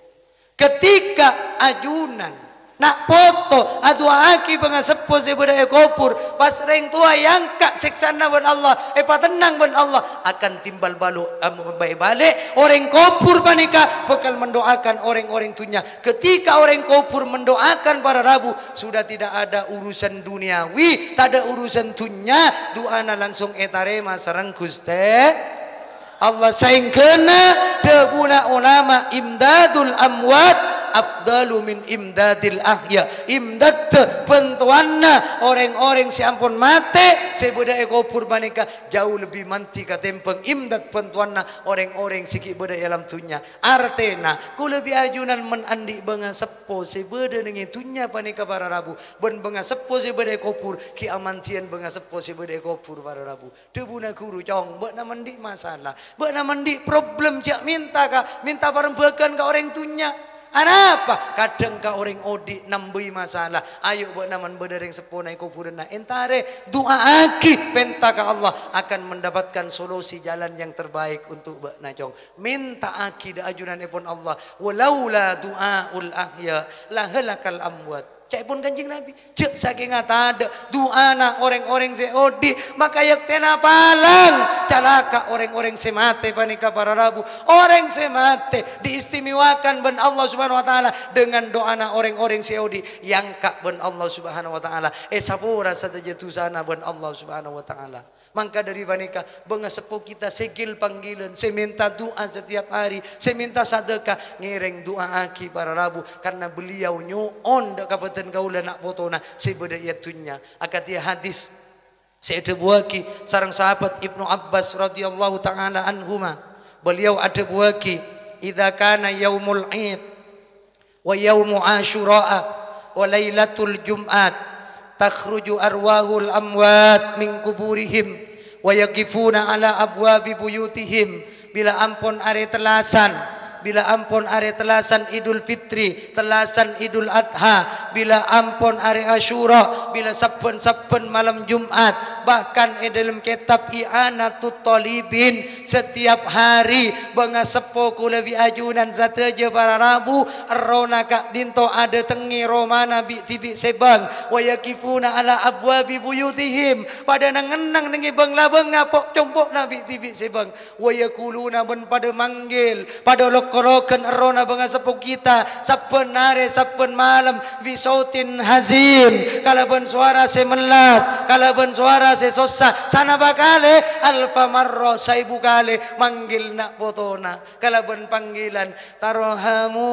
ketika ajunan nak foto adua aki banga sepo se beda ekopur pas reng tua yang kak seksana ben Allah patenang ben Allah akan timbal balu baik balik orang kopur panika bakal mendoakan orang-orang tunya. Ketika orang kopur mendoakan para rabu sudah tidak ada urusan duniawi, tak ada urusan tunya, doana langsung etarema sareng Gusti Allah. Saing kena debuna ulama imdadul amwat afdalu min imdadil ahya. Imdad pentuanna orang-orang si ampun mate sebeda ekopur manika jauh lebih manti katempeng imdad pentuanna orang-orang siki beda alam tunya. Artena ku lebih ajunan menandi benga sepo sebeda nengi tunya panika para rabu ben benga sepo sebeda ekopur ki amantian benga sepo sebeda ekopur para rabu debuna guru cong bek na mandi masalah bek na mandi problem jak minta parembekan ka orang tunya. Apa? Kadang ka orang odi nambui masalah. Ayo buat naman bedereng sepona ikupurna entare doa aki penta ka Allah akan mendapatkan solusi jalan yang terbaik untuk buat najong. Minta aki da ajunan ipun Allah. Walaula du'aul ahya la halakal amwat. Cai pun Kanjeng Nabi cek saking ada doa na orang-orang seodi maka yak tena palang calaka orang-orang semate panika para rabu orang semate diistimewakan ben Allah Subhanahu wa taala dengan doa na orang-orang seodi yang kak ben Allah Subhanahu wa taala sapura sataja sana ben Allah Subhanahu wa taala. Maka dari panika benga sepo kita segil panggilan seminta doa setiap hari seminta sedekah ngereng doa aki para rabu karena beliau nyuon dak dan kaulah nak potona sebeda iatunya akatia hadis seada buaki sarang sahabat Ibnu Abbas radhiyallahu taala anhuma beliau ada buaki idza kana yaumul id wa yaumu asyura wa lailatul jum'at takhruju arwahul amwat min kuburihim wa yaqifuna ala abwabi buyutihim bila ampun are telasan bila ampun are telasan Idul Fitri, telasan Idul Adha, bila ampun are Asyura, bila saben-saben malam Jumat, bahkan dalam kitab I'anatut Talibin setiap hari benga sepo kula wi ajunan zataja para rabu arona kak dinto ada tengi romana bi tibi sebang wa yakifuna ala abwabi buyutihim pada nangenang nengi bangla benga pok compok nabi tibi sebang wa yakuluna ben pada manggil pada korokan arona banga sepo kita saben hari saben malam bisautin hazin kalaban suara semelas kalaban suara sesosa sana bakale alfa marro saibu kale manggil nak potona kalaban panggilan tarhamu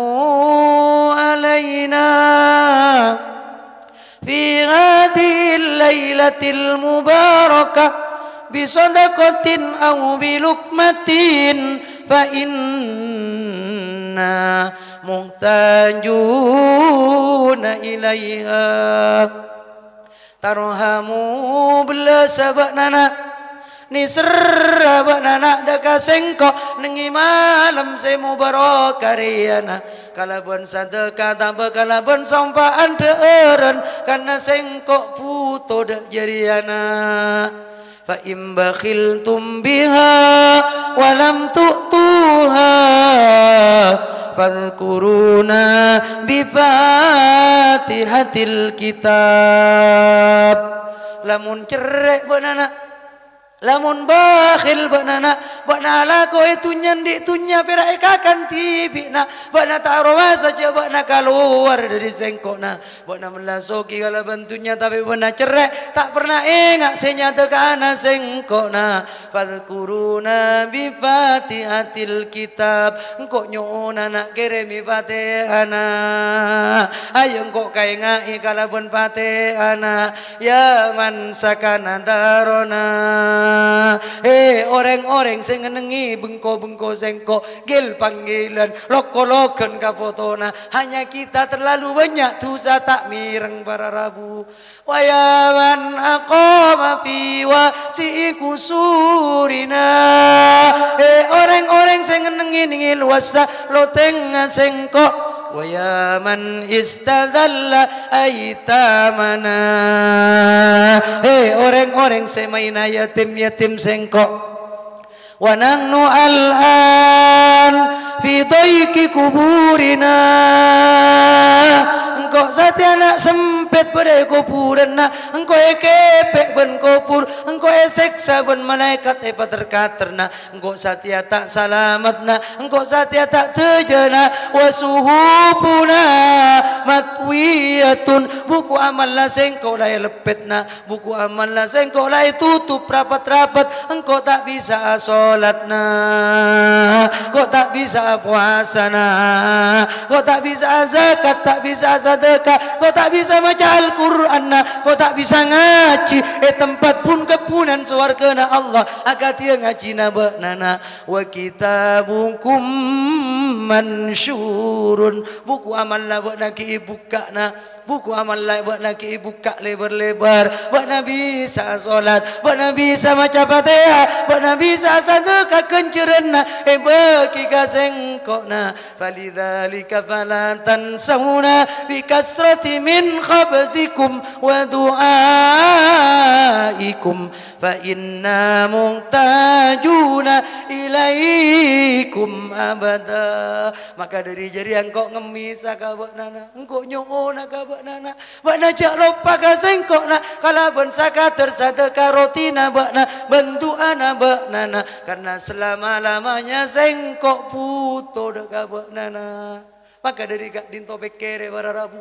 alaina fi hadhil lailatil mubarakah bisadaqatin aw bilukmatin fa inna muhtajuna ilaiha tarhamu bela sabaknana ni serabaknana daka sengko nengi malam semu barokariana kalaban sadaka tambah kalaban sompaan deeren karena sengko puto dak jariana fa im bakhiltum biha walam tu'tuha fadhkuruna bifatihatil kitab lamun cerek benana lamun bakhil banana banala ko itunya ndik tunya pera ekakan tibina bana tarowa saja bana keluar dari sengkona bana melasoki kala bantunya tapi bana cerek tak pernah ingat senyata kana sengkona fadhkuruna bi fatihatil kitab engko nyona nak keremi fatihana ayo engko kae ngai kala ben fatihana ya man sakana darona. Orang-orang sing ngenengi bengko-bengko sengko gil panggilan loko-loken kapotona hanya kita terlalu banyak dosa tak mireng para rabu wayawan aqama fi wasi kusurina orang-orang sing ngenengi ningi luasa lo tengah sengko wa man istadalla aitamana orang-orang semaina yatim sengkok wa nahnu al'an fi dayki kuburina engkau satya nak sempit pada kuburan na engkau kepek ben kubur engkau seksa ben malaikat pater-katerna engkau satya tak salamat na engkau satya tak terjana wasuhufuna matwiyatun buku amal lah sengkau lah lepet na buku amal lah sengkau lah tutup rapat-rapat engkau tak bisa solat na kau tak bisa puasa na kau tak bisa zakat tak bisa sedekah kau tak bisa baca Al-Quran na kau tak bisa ngaji tempat pun kepunan suarga na Allah agar dia ngaji na benana wa kitabukum mansyurun buku amal lah buat nak buka na buku amal lah buat nak buka lebar-lebar buat nak bisa solat buat nak bisa baca Fatihah buat nak bisa sedekah kencerana bagi kasengkona falidzalika fala tansawna bikasrati min khabzikum wa du'aikum fa inna muhtajuna ilaikum abada maka dari jari engkau ngemis kabak nana engkau nyona kabak nana bakna jak lupa kasengkona kala ben sakater sadekah rotina bakna bentuana baknana karena selama-lamanya sengkok puto dak kabak nana maka dari gak dinto bekere para rabu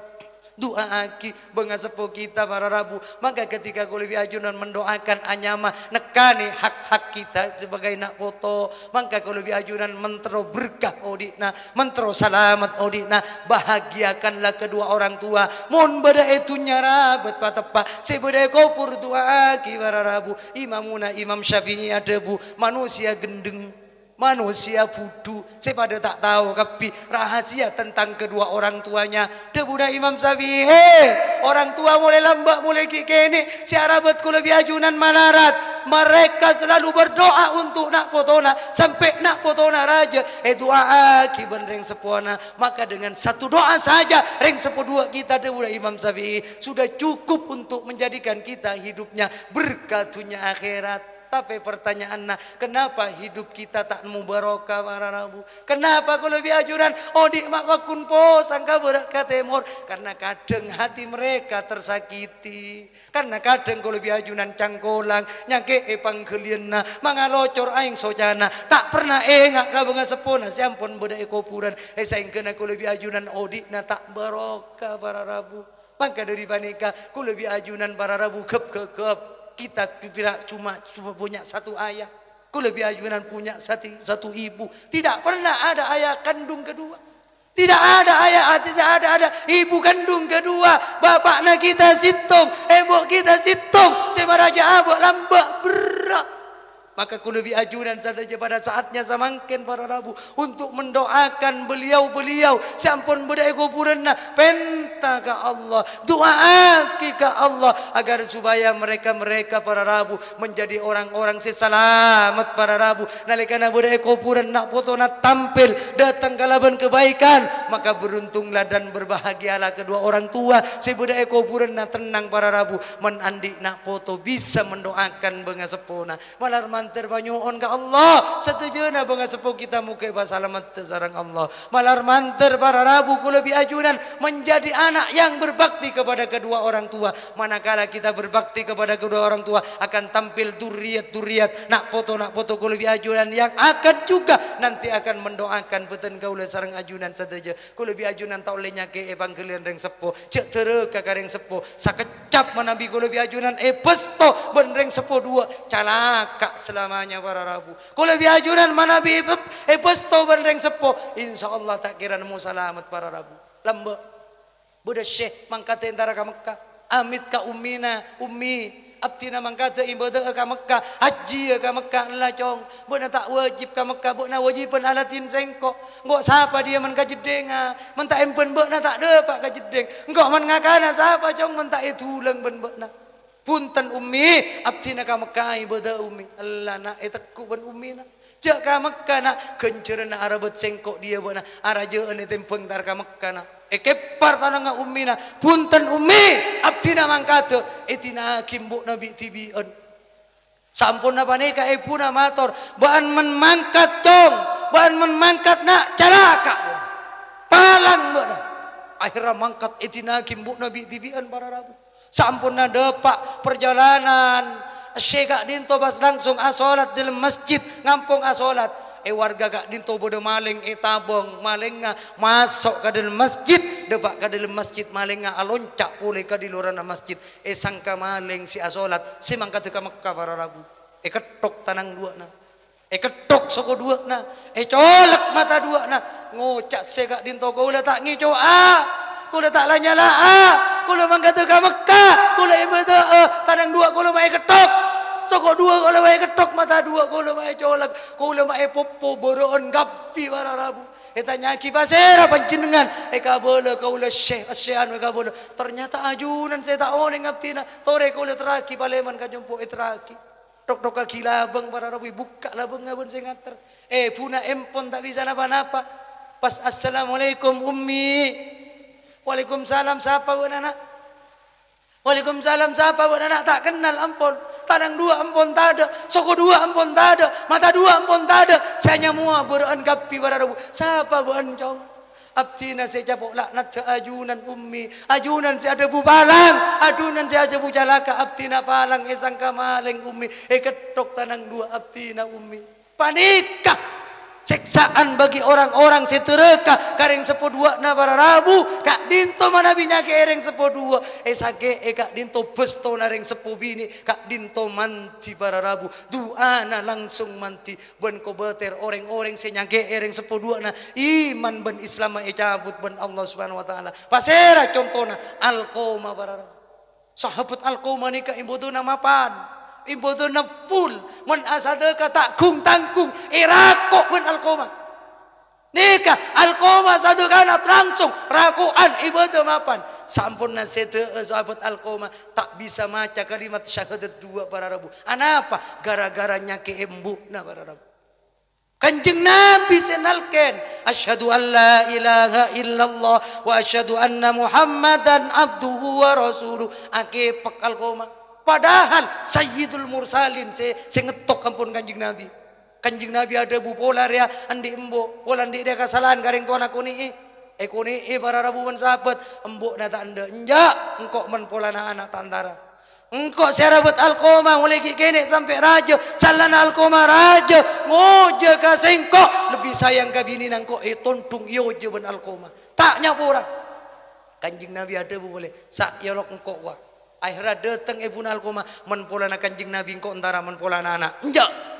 doa aki bengasepo kita para rabu maka ketika kulibi ajunan mendoakan anyama nekani hak-hak kita sebagai nak foto maka kulibi ajunan mentero berkah odikna mentero salamat odikna bahagiakanlah kedua orang tua mon beda itu nyarabet patepa si beda kopur doa aki para rabu imamuna Imam Syafi'i ada bu manusia gendeng manusia fudu saya pada tak tahu tapi rahasia tentang kedua orang tuanya debuda Imam Syafi'i orang tua mulai lambat mulai kini si arabat ku lebih ajunan malarat mereka selalu berdoa untuk nak potona sampai nak potona raja doa ki reng sepuana maka dengan satu doa saja reng sepu dua kita debuda Imam Syafi'i sudah cukup untuk menjadikan kita hidupnya berkatunya akhirat. Tapi pertanyaannya, kenapa hidup kita tak nemu barokah para rabu? Kenapa kalau lebih ajuran odik mak wakun po sangka berak katemor? Karena kadang hati mereka tersakiti. Karena kadang kalau lebih ajuran cangkolang nyangke panggeliana mangalocor aing sojana tak pernah ngak kabunga sepona siampun bedai kopuran saing kena kalau lebih ajuran odik na tak barokah para rabu. Maka dari paneka kalau lebih ajunan para rabu kep kita tidak cuma punya satu ayah, ku lebih ajunan punya satu ibu. Tidak pernah ada ayah kandung kedua. Tidak ada ayah, tidak ada ibu kandung kedua. Bapaknya kita sitong, ibu kita sitong. Sebaraja abok lambak berak. Maka ku lebih ajunan saja pada saatnya samangken para rabu untuk mendoakan beliau-beliau sampun bedai kuburanna penta ka Allah doa ka Allah agar supaya mereka para rabu menjadi orang-orang seselamat para rabu nalikana bedai kuburan nak foto nak tampil datang kalaban kebaikan maka beruntunglah dan berbahagialah kedua orang tua si bedai kuburan nak tenang para rabu menandik nak foto bisa mendoakan bengasepona malar terbanyuon ke Allah setujuna bangga sepuh kita muka basalamat sarang Allah malar manter para rabu ku lebih ajunan menjadi anak yang berbakti kepada kedua orang tua manakala kita berbakti kepada kedua orang tua akan tampil duriat nak foto ku lebih ajunan yang akan juga nanti akan mendoakan beten kaula sarang ajunan sateja ku lebih ajunan tak oleh nyake evangelian reng sepuh cek tere kakareng sepuh sakecap manabi ku lebih ajunan pesto ben reng sepuh dua calaka selamanya para rabu. Kalau biajunan mana bi pesto bandeng sepo, insyaallah tak kira nemu selamat para rabu. Lamba budak syekh mangkate antara ka Mekah, amit ka ummina, ummi abtina mangkate ibadah ka Mekah, haji ka Mekah lah cong. Budak tak wajib ka Mekah, budak wajib pun alatin sengkok. Ngok siapa dia man ka jedenga, man tak empen budak tak dapat ka jedeng. Ngok man ngakana siapa cong man tak tulang ben budak. Punten ummi abdina ka Mekah ibadah ummi Allah nak etekku ban ummi nak jak ka Mekah nak kencerna arabet sengkok dia bona araje ane tempeng tar ka Mekah nak ekepar tanang ummi nak punten ummi abdina mangkate etina kimbu nabi tibian sampun apa neka epuna mator baan men mangkat tong baan men mangkat nak calaka palang bona akhirnya mangkat itina kimbuk nabi tibian para rabu sampun na depak perjalanan Syekh gak dinto bas langsung asolat dalam masjid ngampung asolat warga gak dinto bodo maling tabong maling nga masuk ke dalam masjid depak ke dalam masjid maling nga aloncak pulih ke di luar masjid sangka maling si asolat si mangkat ke Mekah para rabu ketok tanang dua na ketok soko dua na colek mata dua na ngocak segak dinto kau tak ngico kula tak lanyala kula mangkat ke Mekah kula ibadah tanang dua kula mai ketok soko dua kula mai ketok mata dua kula mai colek kula mai popo boroon gapi para rabu tanya ki pasera panjenengan kabole kula syekh asyanu kabole ternyata ajunan saya tak one ngaptina tore kula teraki paleman ka jompo teraki tok kaki labang para rabu buka labang ngabun sing ngater puna empon tak bisa napa-napa pas assalamualaikum ummi waalaikumsalam siapa buat anak waalaikumsalam siapa buat anak tak kenal ampun tanang dua ampun tak ada soko dua ampun tak ada mata dua ampun tak ada saya nyamua beraan kapi para rabu siapa buat encong abdina saya capok laknat ke ajunan ummi ajunan saya ada bu palang ajunan saya ada bu jalaka abdina palang sangka maling ummi ketok tanang dua abdina ummi panikah seksaan bagi orang-orang setereka kareng sepodua na para rabu kak dinto mana binya kereng sepodua sage kak dinto besto nareng sepobini kak dinto manti para rabu doa na langsung manti ben ko beter orang-orang senyage ereng sepodua na iman ben Islam cabut ben Allah Subhanahu wa taala pasera contohna Alqoma para rabu sahabat Alqoma nika imbuduna mapan imbuduna full mun asada kata kung tangkung irakok mun Alqoma nika Alqoma sadu kana langsung rakuan ibadah mapan sampun na sete sahabat Alqoma tak bisa maca kalimat syahadat dua para rabu anapa gara-gara nyake embukna para rabu Kanjeng Nabi senalken asyhadu an la ilaha illallah wa asyhadu anna Muhammadan abduhu wa rasuluh ake pak Alqoma padahal sayyidul mursalin se ngetok kampun Kanjeng Nabi ada bu polar ya andi embo pola andi dia kesalahan garing tuan aku ni para rabu man sahabat embo na tak anda enjak engkau men pola na anak tantara engkau serabat Alqoma mulai kene sampai raja salana Alqoma raja ngoje ka sengkok lebih sayang ka bini nangko tontung yo je ben Alqoma tak nyapura Kanjeng Nabi ada bu boleh sak yolok engkau wa akhirnya datang ibu Alqoma men pola na Kanjeng Nabi engkau antara men pola na anak enjak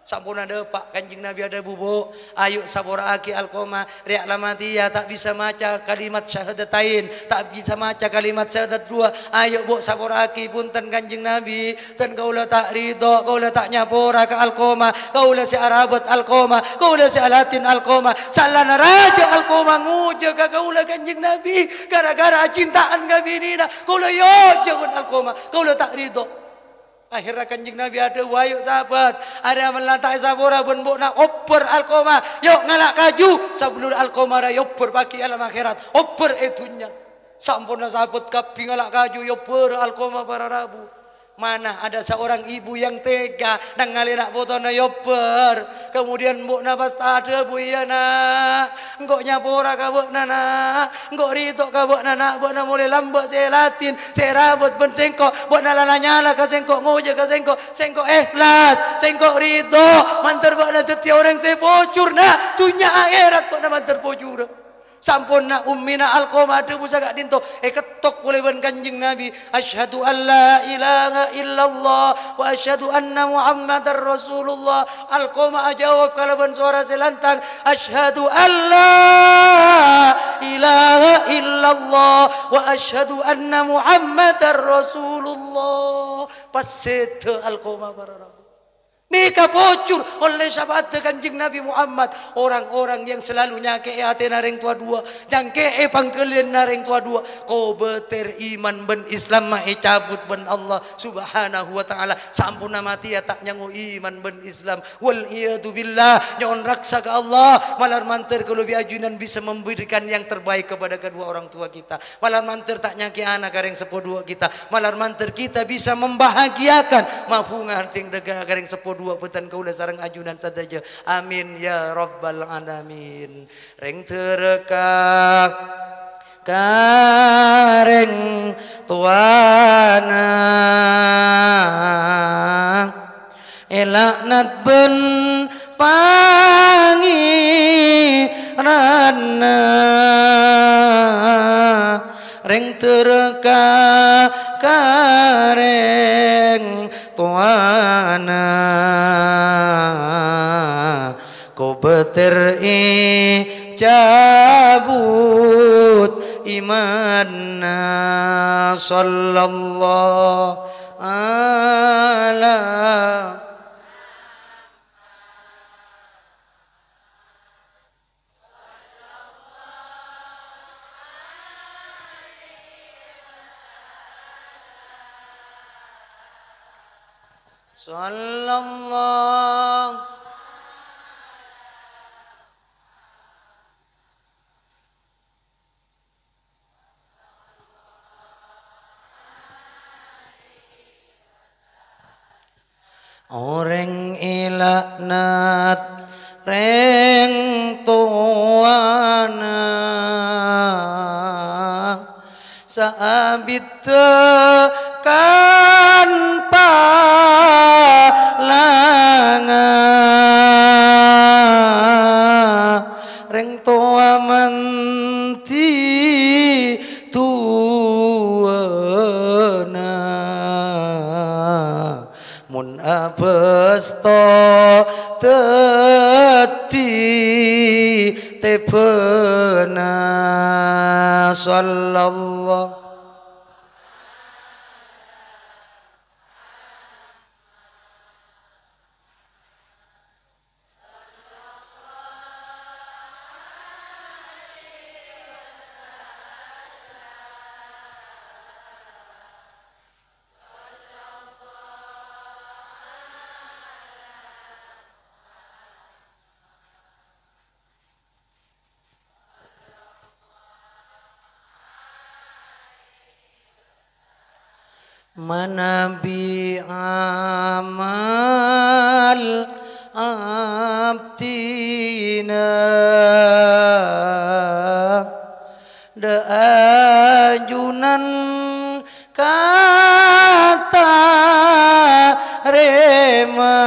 sampun ada pak Kanjeng Nabi ada bubuk ayo sabora aki Alqoma riak lamati ya tak bisa maca kalimat syahadatain tak bisa maca kalimat syahadat dua ayo buk sabora aki punten Kanjeng Nabi dan kaulah tak ridho kaulah tak nyapora ke Alqoma kaulah si arabat Alqoma kaulah si alatin Alqoma salana raja Alqoma nguja ke kaulah Kanjeng Nabi gara-gara cintaan kabinina kaulah yo jawab Alqoma kaulah tak ridho akhirnya Kanjeng Nabi ada wayo sahabat ada melantai sabora ben bokna oper Alqoma yuk ngalak kaju sabulur Alqoma ra yoper bagi alam akhirat oper etunya sampurna sahabat kapi ngalak kaju yoper Alqoma para rabu mana ada seorang ibu yang tega nang ngalirak botona yoper kemudian mbokna pas ada bu iya nak engkau nyapora ka bokna nak engkau rito ka bokna nak bokna mulai lambat selatin serabot ben sengkok bokna lala nyala ka sengkok ngoje ka sengkok ikhlas sengkok rito mantar bokna teti orang sepocur nak tunya akhirat bokna mantar pocur sampun na ummina Alqoma ada pusaka dinto ketok boleh ban Kanjeng Nabi asyhadu an la ilaha illallah wa asyhadu anna Muhammadar Rasulullah Alqoma jawab kalaban suara selantang asyhadu an la ilaha illallah wa asyhadu anna Muhammadar Rasulullah pasete Alqoma para rabu Nika bocor oleh sahabat Kanjeng Nabi Muhammad orang-orang yang selalu nyake hati nareng tua dua yang ke pangkelian nareng tua dua kau beter iman ben Islam ma cabut ben Allah Subhanahu wa taala sampuna mati ya tak nyangu iman ben Islam wal iyadu billah nyon raksa ke Allah malar manter kalau biajunan bisa memberikan yang terbaik kepada kedua orang tua kita malar manter tak nyake anak kareng sepodua kita malar manter kita bisa membahagiakan mafungan ting dega kareng sepodua dua petan kaulah sarang ajunan saja amin ya rabbal alamin reng tereka kareng tuana elaknat ben pangirana reng terka kareng tuana ko beter cabut imanna sallallahu ala sallallahu orang ilaknat reng tuana saabit tekan palanga reng tua manti tuana mun abesto teti tepena sallallahu manabi amal abdina daajunan kata rema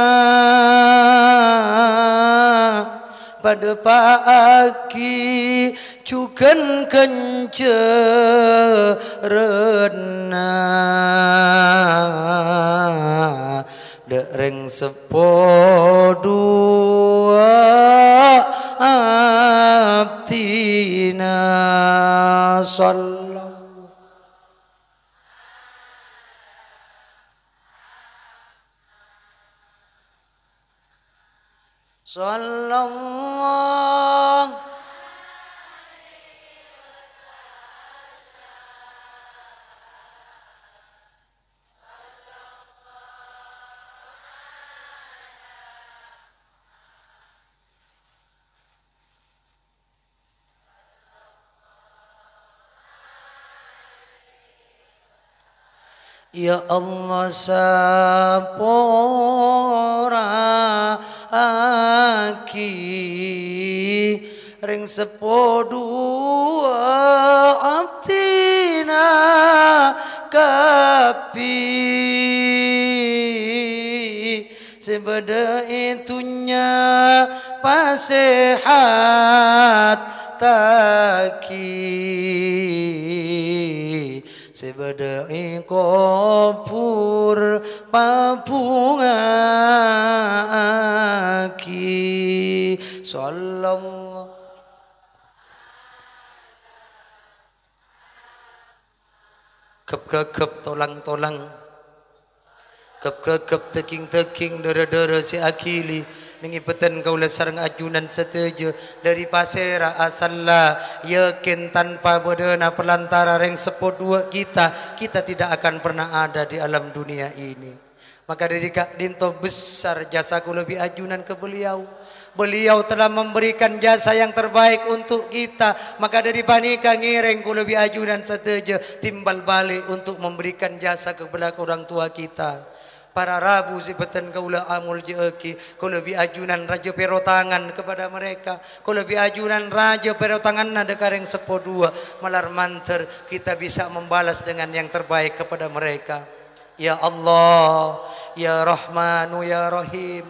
pada pagi cukan kencerena dereng sepodua abdina sallallahu sallallahu Ya Allah sapora aki ring sepodua abdina kapi sebeda itunya pasehat taki sebedai kopur papunga aki sallallahu kep tolang kep teking dera si akili ningipeten kaula sareng ajunan setuju dari pasera asalla yakin tanpa bedana pelantara reng sepodua kita tidak akan pernah ada di alam dunia ini. Maka dari Kak Dinto besar jasaku lebih ajunan ke beliau. Beliau telah memberikan jasa yang terbaik untuk kita. Maka dari panika ngireng ku lebih ajunan setuju timbal balik untuk memberikan jasa kepada orang tua kita. Para rabu sibatan kaula amul jeeki, kau lebih ajunan raja perotangan kepada mereka, kau lebih ajunan raja perotangan nada kareng sepodua malar manter kita bisa membalas dengan yang terbaik kepada mereka. Ya Allah, ya Rahmanu ya Rahim,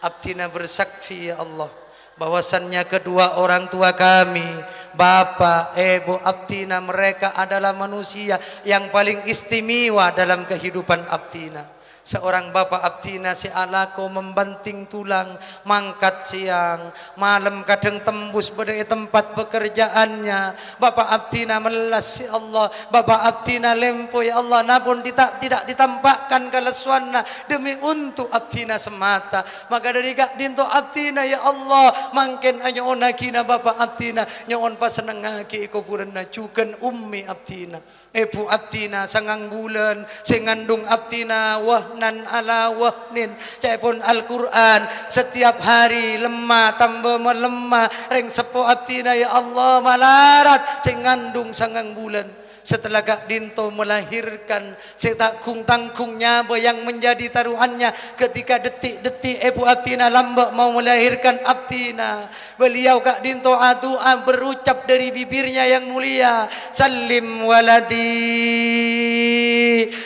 abdina bersaksi ya Allah bahwasannya kedua orang tua kami, Bapak, Ibu abdina, mereka adalah manusia yang paling istimewa dalam kehidupan abdina. Seorang bapak abdina si alako membanting tulang, mangkat siang, malam kadang tembus pada tempat pekerjaannya. Bapak abdina melas si Allah, bapak abdina lempo ya Allah, namun tidak ditampakkan kelesuanna demi untuk abdina semata. Maka dari kak dinto abdina ya Allah, mangken anyo onakina bapak abdina, nyon pasenengaki ikufuranna cuken ummi abdina, ibu abdina sangang bulan, singandung abdina wahnan ala wahnin, caipun Al-Quran setiap hari lemah tambah melemah, reng sepo abdina ya Allah malarat singandung sangang bulan. Setelah Kak Dinto melahirkan, setakung tangkungnya yang menjadi taruhannya ketika detik-detik Ibu Abdina lambak mau melahirkan Abdina, beliau Kak Dinto doa berucap dari bibirnya yang mulia, salim waladi,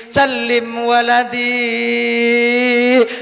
salim waladi,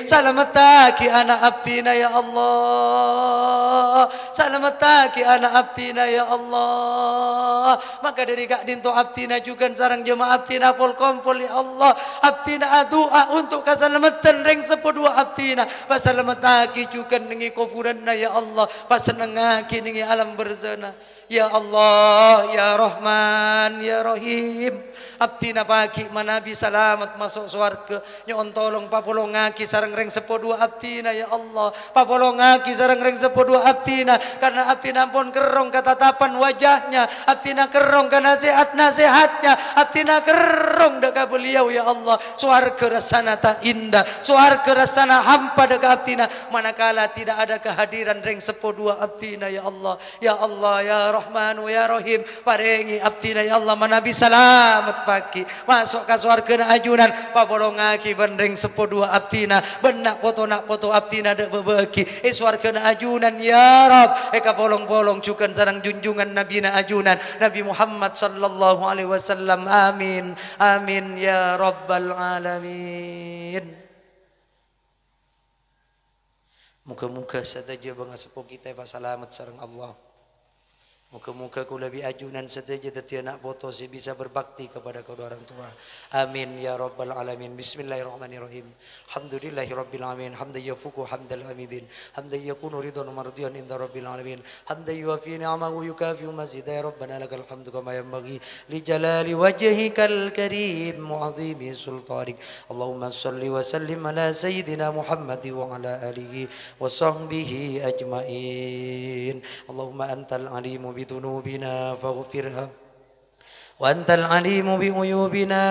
salamataki anak Abdina ya Allah, salamataki anak Abdina ya Allah. Maka dari Kak Dinto Abdina juga sarang jemaah abdina pol kompol ya Allah, abdina doa untuk keselamatan reng sepodua abdina, pasalamataki juga nengi kufuranna ya Allah, pasenengaki nengi alam berzana ya Allah ya Rahman ya Rahim. Abdina pagi manabi selamat masuk surga, nyon tolong papolongaki sarang reng sepodua abdina ya Allah, papolongaki sarang reng sepodua abdina, karena abdina pun kerong ketatapan wajahnya, abdina kerong ke nasihat-nasihatnya, abdina kerong deka beliau ya Allah, suarga rasana tak indah, suarga rasana hampa deka abdina manakala tidak ada kehadiran reng sepodua abdina ya Allah. Ya Allah ya Rahmanu ya Rahim, parengi abdina ya Allah manabi selamat pagi masuk ke suarga na ajunan, pabolongaki bandreng sepodua abdina, benak foto nak foto abdina dek bebeki suarga na ajunan ya Rab, eka bolong-bolong cukan sarang junjungan Nabi na ajunan Nabi Muhammad sallallahu alaihi wasallam. Amin amin ya rabbal alamin. Muka-muka saja bangga sepo kita pasalamat sareng Allah. Muka-muka ku lebih ajunan saja tetapi anak foto si bisa berbakti kepada kedua orang tua. Amin ya rabbal alamin. Bismillahirrahmanirrahim. Alhamdulillahi rabbil alamin. Hamdan yafuku hamdal hamidin, hamdan yakunu ridwan mardiyan inda rabbil alamin, hamdan yuafi ni'amahu yukafi mazida. Ya rabbana lakal hamdu kama yanbaghi li jalali wajhikal karim wa azimi sultanik. Allahumma salli wa sallim ala sayyidina Muhammad wa ala alihi wa sahbihi ajmain. Allahumma antal alimu بذنوبنا فاغفرها وأنت العليم بعيوبنا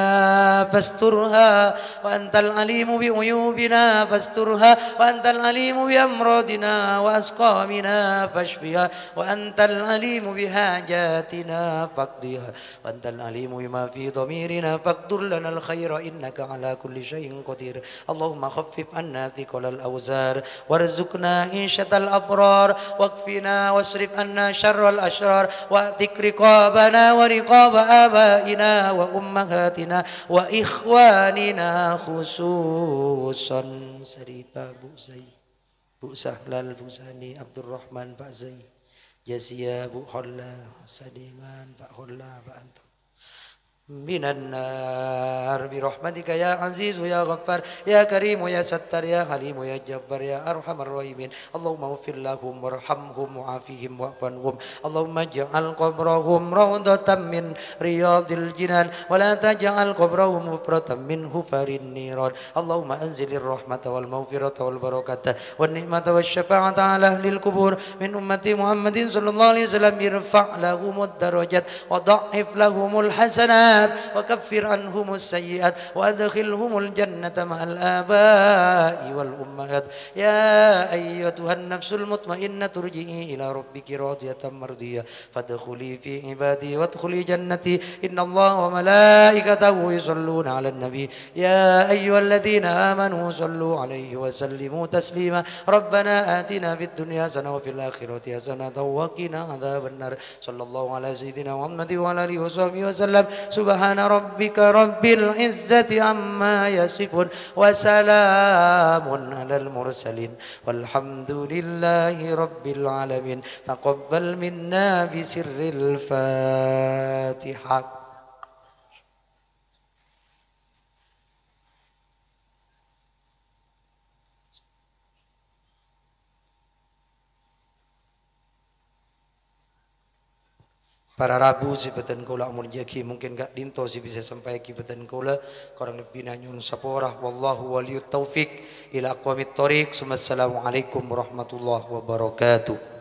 فاسترها، وأنت العليم بعيوبنا فاسترها، وأنت العليم بأمراضنا وأسقامنا فاشفها، وأنت العليم بحاجاتنا فاقضها، وأنت العليم بما في ضميرنا فاقدر لنا الخير إنك على كل شيء قدير. اللهم خفف عنا ثقل الأوزار وارزقنا عيشة الأبرار، واكفنا واصرف عنا شر الأشرار، وأعتق رقابنا ورقاب آبائنا وأمهاتنا وإخواننا خصوصا سريبا بو زي بو سهلال بو زاني عبد الرحمن بق زي جزيا بو خلا سليمان بق خلا بق أنتم من النار برحمتك يا عزيز يا غفار يا كريم يا ستار يا حليم يا جبار يا أرحم الراحمين. اللهم اغفر لهم وارحمهم وعافهم واعف عنهم. اللهم اجعل قبرهم روضة من رياض الجنان ولا تجعل قبرهم حفرة من حفر النيران. اللهم أنزل الرحمة والمغفرة والبركة والنعمة والشفاعة على أهل القبور من أمة محمد صلى الله عليه وسلم. ارفع لهم الدرجات وضعف لهم الحسنات الحسنات وكفر عنهم السيئات وأدخلهم الجنة مع الآباء والأمهات يا أيتها النفس المطمئنة ارجعي إلى ربك راضية مرضية فادخلي في عبادي وادخلي جنتي إن الله وملائكته يصلون على النبي يا أيها الذين آمنوا صلوا عليه وسلموا تسليما ربنا آتنا في الدنيا حسنة وفي الآخرة حسنة وقنا عذاب النار صلى الله على سيدنا محمد وعلى آله وصحبه وسلم سبحان ربك رب العزة عما يصفون وسلام على المرسلين والحمد لله رب العالمين تقبل منا بسر الفاتحة. Para Rabu si beten kula amur jaki mungkin gak dinto si bisa sampai ki beten kula korang lebih nyun saporah wallahu waliyut taufik ila aqwamit thoriq. Assalamualaikum warahmatullahi wabarakatuh.